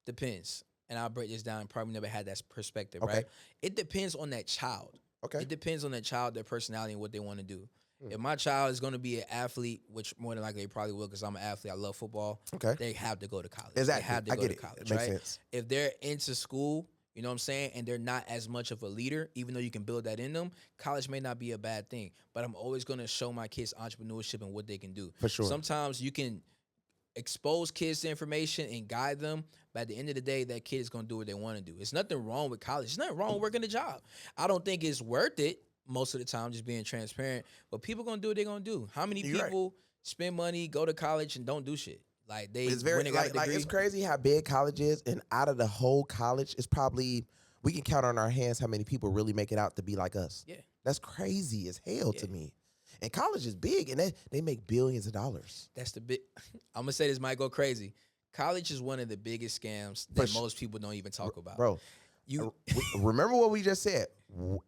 Depends. And I'll break this down and probably never had that perspective, Okay. right? It depends on that child. Okay. It depends on that child, their personality, and what they want to do. If my child is going to be an athlete, which more than likely they probably will because I'm an athlete, I love football, Okay. they have to go to college. Exactly. They have to I go get to it. college, It makes right? sense. If they're into school, you know what I'm saying, and they're not as much of a leader, even though you can build that in them, college may not be a bad thing. But I'm always going to show my kids entrepreneurship and what they can do. For sure. Sometimes you can expose kids to information and guide them, but at the end of the day, that kid is going to do what they want to do. There's nothing wrong with college. There's nothing wrong with working a job. I don't think it's worth it most of the time, just being transparent, but people going to do what they're going to do. How many people spend money, go to college, and don't do shit? Like, It's very, when they got a degree. it's crazy how big college is, and out of the whole college, it's probably, we can count on our hands how many people really make it out to be like us. Yeah. That's crazy as hell to me. And college is big, and they make billions of dollars. That's the big. I'm gonna say this might go crazy. College is one of the biggest scams that most people don't even talk about. Bro, You remember what we just said?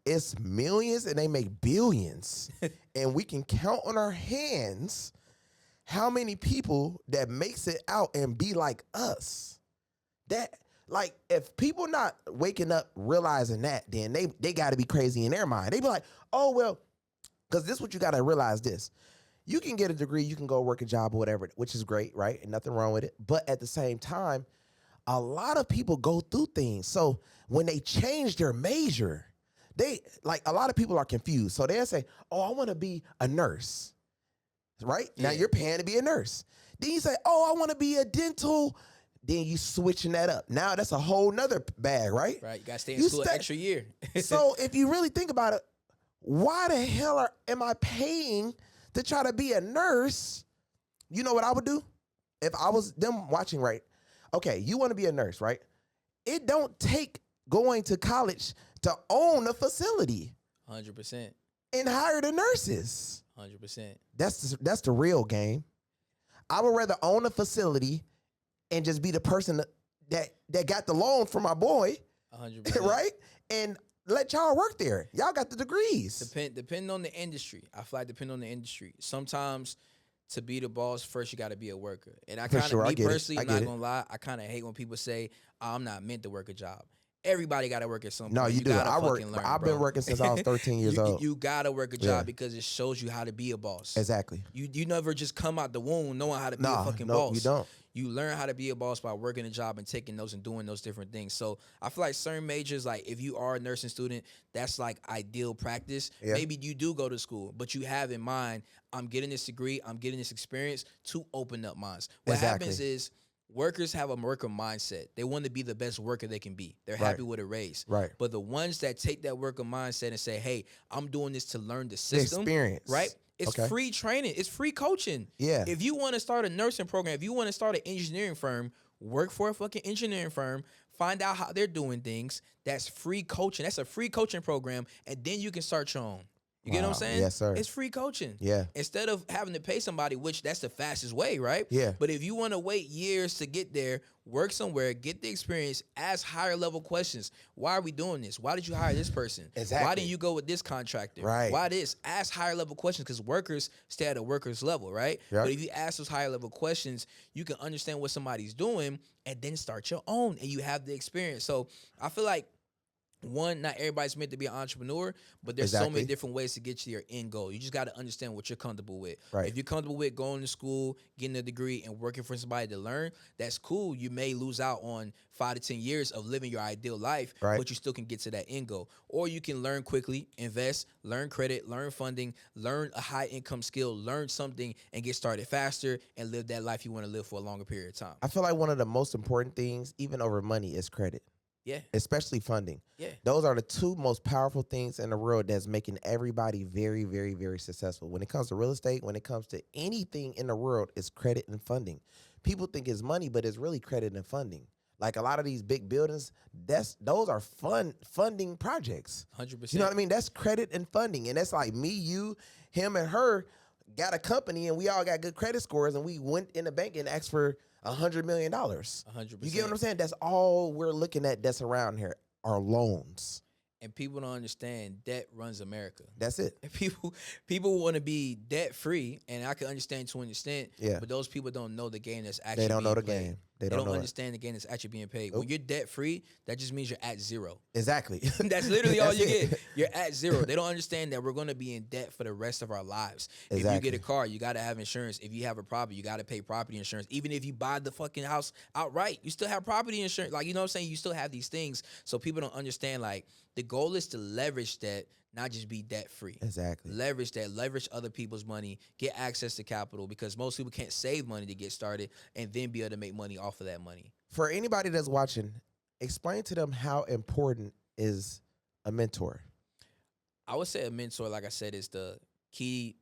It's millions, and they make billions. And we can count on our hands how many people that makes it out and be like us. That, like, if people not waking up realizing that, then they got to be crazy in their mind. They be like, oh, well, because this is what you got to realize this. You can get a degree, you can go work a job or whatever, which is great, right? And nothing wrong with it. But at the same time, a lot of people go through things. So when they change their major, a lot of people are confused. So they'll say, oh, I want to be a nurse, right? Now you're paying to be a nurse. Then you say, oh, I want to be a dental. Then you switching that up. Now that's a whole nother bag, right? Right, you got to stay in school an extra year. So if you really think about it, why the hell am I paying to try to be a nurse? You know what I would do? If I was them watching, right? Okay, you want to be a nurse, right? It don't take going to college to own a facility. 100%. And hire the nurses. 100%. That's the real game. I would rather own a facility and just be the person that got the loan for my boy. 100%. Right? And let y'all work there. Y'all got the degrees. Depending on the industry. I feel like depending on the industry. Sometimes to be the boss, first you got to be a worker. And I kind of, me personally, I'm not going to lie, I kind of hate when people say, I'm not meant to work a job. Everybody got to work at some point. No, you do. I've been working since I was 13 years old. You got to work a job because it shows you how to be a boss. Exactly. You never just come out the womb knowing how to be a fucking boss. You don't. You learn how to be a boss by working a job and taking those and doing those different things. So I feel like certain majors, like if you are a nursing student, that's like ideal practice. Yeah. Maybe you do go to school, but you have in mind, I'm getting this degree, I'm getting this experience to open up minds. What happens is workers have a worker mindset. They want to be the best worker they can be. They're happy with a raise. Right. But the ones that take that worker mindset and say, hey, I'm doing this to learn the system. The experience. Right? It's free training. It's free coaching. Yeah. If you want to start a nursing program, if you want to start an engineering firm, work for a fucking engineering firm, find out how they're doing things. That's free coaching. That's a free coaching program. And then you can start your own. You get what I'm saying? Yes, sir. It's free coaching. Yeah. Instead of having to pay somebody, which that's the fastest way, right? Yeah. But if you want to wait years to get there, work somewhere, get the experience, ask higher level questions. Why are we doing this? Why did you hire this person? Exactly. Why didn't you go with this contractor? Right. Why this? Ask higher level questions because workers stay at a worker's level, right? Yep. But if you ask those higher level questions, you can understand what somebody's doing and then start your own and you have the experience. So I feel like one, not everybody's meant to be an entrepreneur, but there's so many different ways to get to your end goal. You just got to understand what you're comfortable with. Right. If you're comfortable with going to school, getting a degree, and working for somebody to learn, that's cool. You may lose out on 5 to 10 years of living your ideal life, Right. but you still can get to that end goal. Or you can learn quickly, invest, learn credit, learn funding, learn a high income skill, learn something, and get started faster and live that life you want to live for a longer period of time. I feel like one of the most important things, even over money, is credit. Yeah. Especially funding. Yeah. Those are the two most powerful things in the world that's making everybody very, very, very successful. When it comes to real estate, when it comes to anything in the world, it's credit and funding. People think it's money, but it's really credit and funding. Like a lot of these big buildings, those are funding projects. 100%. You know what I mean? That's credit and funding. And that's like me, you, him, and her got a company and we all got good credit scores and we went in the bank and asked for $100 million. 100%. You get what I'm saying? That's all we're looking at that's around here are loans. And people don't understand debt runs America. That's it. And people want to be debt free, and I can understand to an extent. Yeah. But those people don't know the game that's actually. They don't know the played. game. They don't understand the game that's actually being paid. Nope. When you're debt free, that just means you're at zero. Exactly. That's literally all That's you it. get. You're at zero. They don't understand that we're going to be in debt for the rest of our lives. If you Exactly. get a car, you got to have insurance. If you have a property, you got to pay property insurance. Even if you buy the fucking house outright, you still have property insurance. Like, you know what I'm saying? You still have these things. So people don't understand, like, the goal is to leverage that, not just be debt free. Exactly. Leverage that, leverage other people's money, get access to capital, because most people can't save money to get started and then be able to make money off of that money. For anybody that's watching, explain to them how important is a mentor. I would say a mentor, like I said, is the key.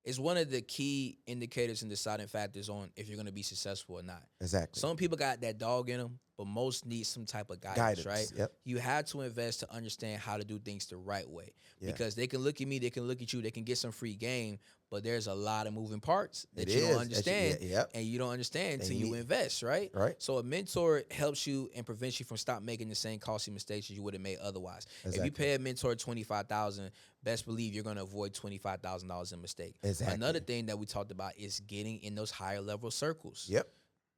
It's one of the key indicators and deciding factors on if you're going to be successful or not. Exactly. Some people got that dog in them, but most need some type of guidance, right? Yep. You have to invest to understand how to do things the right way. Yeah. Because they can look at me, they can look at you, they can get some free game, but there's a lot of moving parts that It you is. don't understand. Yep. And you don't understand And until you you need- invest, right? Right. So a mentor helps you and prevents you from stop making the same costly mistakes as you would have made otherwise. If you pay a mentor $25,000, best believe you're going to avoid $25,000 in mistake. Exactly. Another thing that we talked about is getting in those higher level circles. Yep.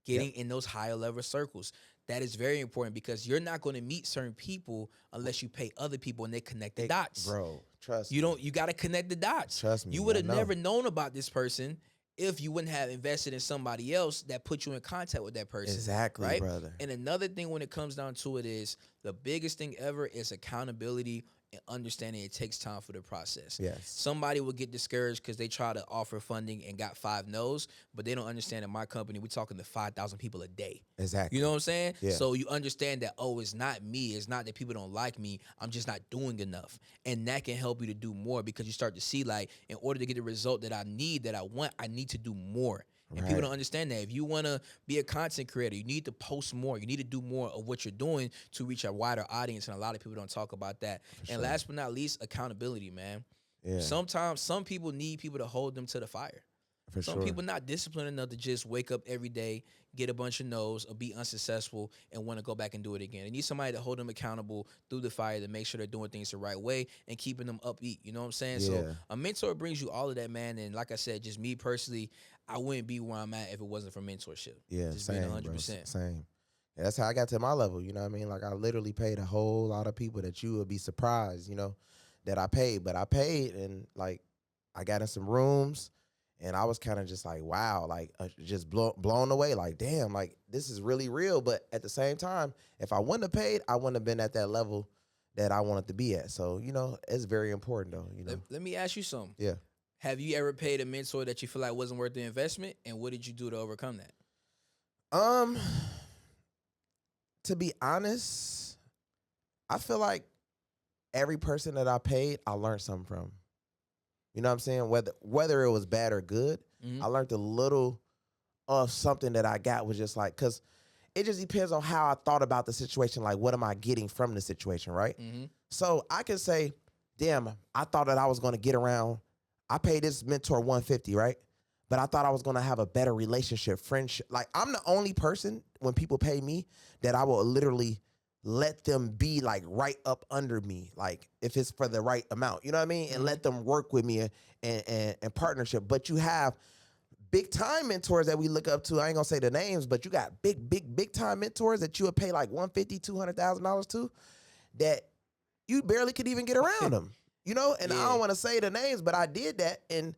Getting in those higher level circles. That is very important because you're not going to meet certain people unless you pay other people and they connect the dots. Bro, trust You me. don't. You got to connect the dots. Trust me, You would I have know. never known about this person if you wouldn't have invested in somebody else that put you in contact with that person. Exactly, right? brother. And another thing when it comes down to it is the biggest thing ever is accountability and understanding it takes time for the process. Yes. Somebody will get discouraged because they try to offer funding and got 5 no's, but they don't understand in my company, we're talking to 5,000 people a day. Exactly. You know what I'm saying? Yeah. So you understand that, oh, it's not me. It's not that people don't like me. I'm just not doing enough. And that can help you to do more because you start to see, like, in order to get the result that I need, that I want, I need to do more. And people Right. don't understand that. If you want to be a content creator, you need to post more. You need to do more of what you're doing to reach a wider audience. And a lot of people don't talk about that. And last but not least, accountability, man. Yeah. Sometimes some people need people to hold them to the fire. For Some sure. people not disciplined enough to just wake up every day, get a bunch of no's, or be unsuccessful and want to go back and do it again. They need somebody to hold them accountable through the fire to make sure they're doing things the right way and keeping them upbeat. You know what I'm saying? So Yeah. a mentor brings you all of that, man. And like I said, just me personally, I wouldn't be where I'm at if it wasn't for mentorship. Yeah, just same, being bro. 100%. Same. Yeah, that's how I got to my level. You know what I mean? Like I literally paid a whole lot of people that you would be surprised, you know, that I paid. But I paid and like I got in some rooms and I was kind of just like, wow, like just blown away. Like, damn, like this is really real. But at the same time, if I wouldn't have paid, I wouldn't have been at that level that I wanted to be at. So, you know, it's very important though, you know. Let me ask you something. Yeah. Have you ever paid a mentor that you feel like wasn't worth the investment? And what did you do to overcome that? To be honest, I feel like every person that I paid, I learned something from. You know what I'm saying? Whether it was bad or good, Mhm. I learned a little of something that I got was just like, because it just depends on how I thought about the situation. Like, what am I getting from the situation, right? Mm-hmm. So I can say, damn, I thought that I was going to get around. I paid this mentor $150, right? But I thought I was going to have a better relationship, friendship. Like, I'm the only person when people pay me that I will literally let them be like right up under me, like if it's for the right amount, you know what I mean? And let them work with me and partnership. But you have big time mentors that we look up to. I ain't gonna say the names, but you got big time mentors that you would pay like $150,000, $200,000 to, that you barely could even get around them. You know, and I Yeah. don't want to say the names, but I did that, and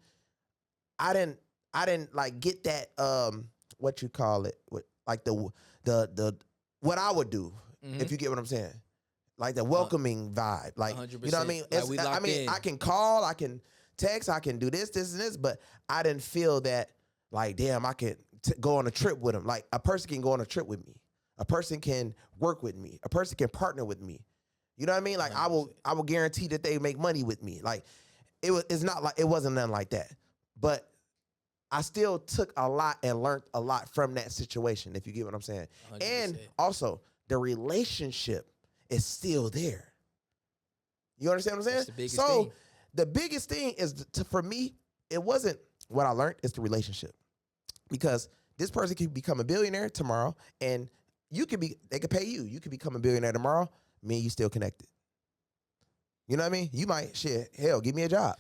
I didn't like get that what you call it, like the what I would do, if you get what I'm saying, like the welcoming vibe, like 100%. you know what I mean. Like we locked in. I can call, I can text, I can do this, and this, but I didn't feel that like, damn, I could go on a trip with him. Like a person can go on a trip with me, a person can work with me, a person can partner with me. You know what I mean? Like 100%. I will guarantee that they make money with me. Like it's not like, it wasn't nothing like that, but I still took a lot and learned a lot from that situation, if you get what I'm saying. 100%. And also, the relationship is still there. You understand what I'm saying? That's the biggest so thing. the biggest thing is, for me, it wasn't what I learned, it's the relationship. Because this person could become a billionaire tomorrow, and they could pay you. You could become a billionaire tomorrow, me and you still connected. You know what I mean? You might, hell, give me a job.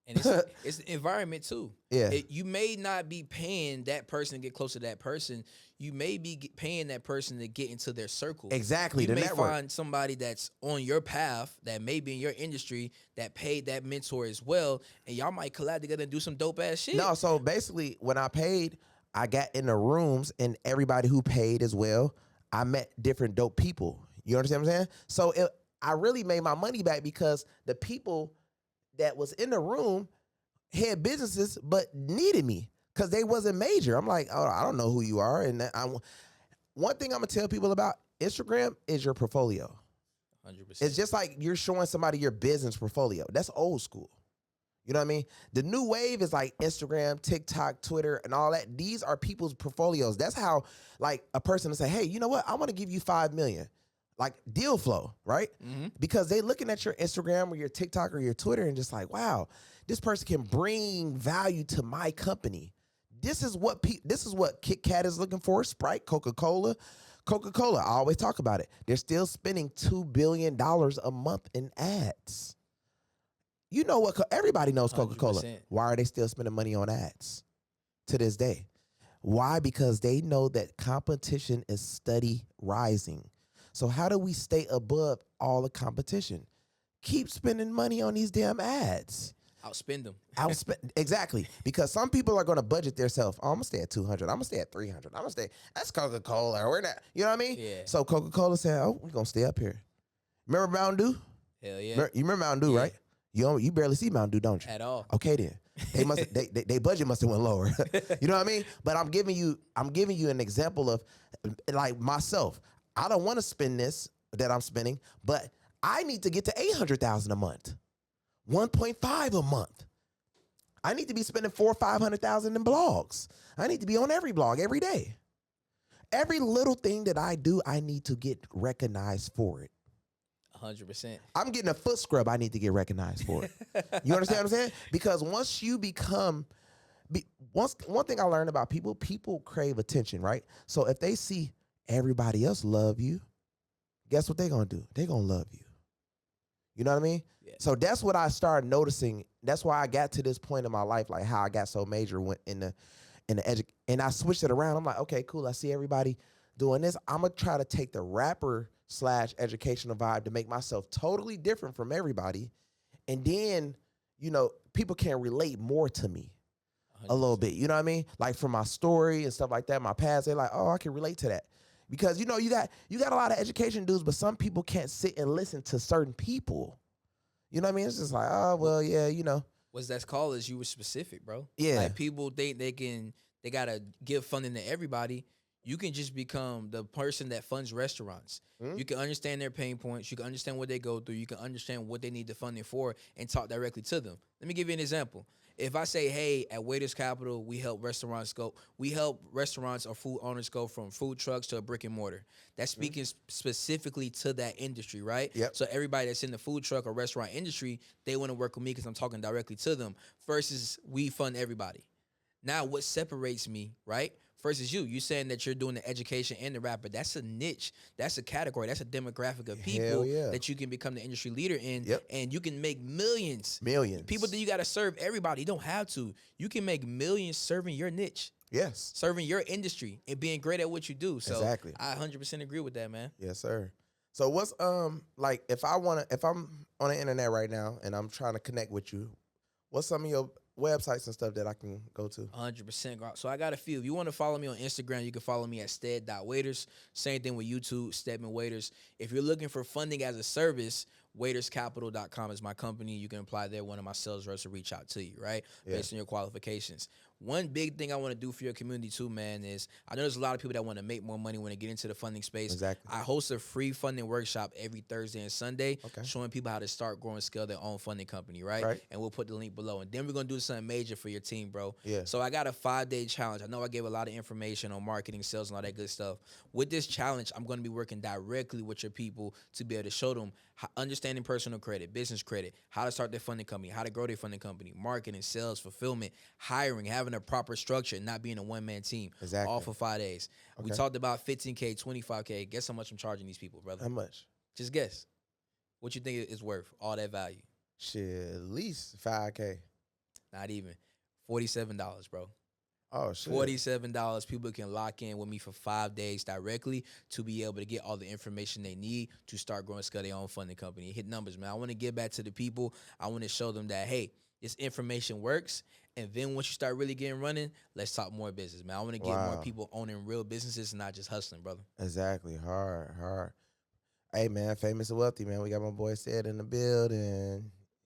And it's the environment too. Yeah. You may not be paying that person to get close to that person. You may be paying that person to get into their circle. Exactly. You The may network. find somebody that's on your path that may be in your industry that paid that mentor as well, and y'all might collab together and do some dope ass shit. No, so basically, when I paid, I got in the rooms, and everybody who paid as well, I met different dope people. You understand what I'm saying? So I really made my money back, because the people that was in the room had businesses but needed me because they wasn't major. I'm like, oh, I don't know who you are. And one thing I'm gonna tell people about Instagram is your portfolio. 100%. It's just like you're showing somebody your business portfolio. That's old school. You know what I mean? The new wave is like Instagram, TikTok, Twitter, and all that. These are people's portfolios. That's how, like, a person will say, hey, you know what? I want to give you $5 million. Like deal flow, right? Because they looking at your Instagram or your TikTok or your Twitter and just like, wow, this person can bring value to my company. This is what Kit Kat is looking for. Sprite, Coca-Cola. I always talk about it. They're still spending $2 billion a month in ads. You know what? Everybody knows Coca-Cola. 100%. Why are they still spending money on ads to this day? Why? Because they know that competition is steady rising. So how do we stay above all the competition? Keep spending money on these damn ads. Outspend them. Exactly. Because some people are going to budget themselves. Oh, I'm going to stay at 200. I'm going to stay at 300. I'm going to stay. That's Coca-Cola. We're not. You know what I mean? Yeah. So Coca-Cola said, oh, we're going to stay up here. Remember Mountain Dew? Hell yeah. You remember Mountain Dew, Yeah. right? You barely see Mountain Dew, don't you? At all. Okay, then. They budget must have went lower. You know what I mean? But I'm giving you an example of, like, myself. I don't want to spend this that I'm spending, but I need to get to $800,000 a month, 1.5 a month. I need to be spending $400,000 or $500,000 in blogs. I need to be on every blog every day. Every little thing that I do, I need to get recognized for it. 100%. I'm getting a foot scrub. I need to get recognized for it. You understand what I'm saying? Because once you become, one thing I learned about people crave attention, right? So if they see everybody else love you, guess what they're going to do? They're going to love you. You know what I mean? Yeah. So that's what I started noticing. That's why I got to this point in my life, like how I got so major in the and I switched it around. I'm like, okay, cool. I see everybody doing this. I'm going to try to take the rapper/educational vibe to make myself totally different from everybody. And then, you know, people can relate more to me a little bit. You know what I mean? Like from my story and stuff like that, my past, they're like, oh, I can relate to that. Because, you know, you got a lot of education dudes, but some people can't sit and listen to certain people. You know what I mean? It's just like, oh, well, yeah, you know. What's that's called is you were specific, bro. Yeah. Like people think they gotta give funding to everybody. You can just become the person that funds restaurants. You can understand their pain points. You can understand what they go through. You can understand what they need the funding for and talk directly to them. Let me give you an example. If I say, hey, at Waiters Capital, we help restaurants or food owners go from food trucks to a brick and mortar. That's speaking specifically to that industry, right? Yep. So everybody that's in the food truck or restaurant industry, they want to work with me because I'm talking directly to them versus we fund everybody. Now, what separates me, right? Versus you saying that you're doing the education and the rapper. That's a niche. That's a category. That's a demographic of people that you can become the industry leader in. Yep. And you can make millions. Millions. People that you got to serve everybody. You don't have to. You can make millions serving your niche. Yes. Serving your industry and being great at what you do. So Exactly. I 100% agree with that, man. Yes, sir. So what's like if I'm on the internet right now and I'm trying to connect with you, what's some of your websites and stuff that I can go to? 100%. So I got a few. If you want to follow me on Instagram, you can follow me at sted.waiters. Same thing with YouTube, Stedman Waiters. If you're looking for funding as a service, waiterscapital.com is my company. You can apply there. One of my sales reps will reach out to you, right? Yeah. Based on your qualifications. One big thing I want to do for your community too, man, is I know there's a lot of people that want to make more money when they get into the funding space. Exactly. I host a free funding workshop every Thursday and Sunday, Okay. showing people how to start, grow, and scale their own funding company, right? Right. And we'll put the link below. And then we're going to do something major for your team, bro. Yeah. So I got a 5-day challenge. I know I gave a lot of information on marketing, sales, and all that good stuff. With this challenge, I'm going to be working directly with your people to be able to show them understanding personal credit, business credit, how to start their funding company, how to grow their funding company, marketing, sales, fulfillment, hiring, having a proper structure, and not being a one-man team. Exactly. All for 5 days. Okay. We talked about $15K, $25K. Guess how much I'm charging these people, brother? How much? Just guess. What you think is worth all that value? Shit, at least $5K. Not even. $47, bro. Oh, shit. $47. People can lock in with me for 5 days directly to be able to get all the information they need to start growing, scale their own funding company. Hit numbers, man. I want to get back to the people. I want to show them that, hey, this information works. And then once you start really getting running, let's talk more business, man. I want to get more people owning real businesses and not just hustling, brother. Exactly. Hard. Hey, man, famous and wealthy, man. We got my boy Sted in the building.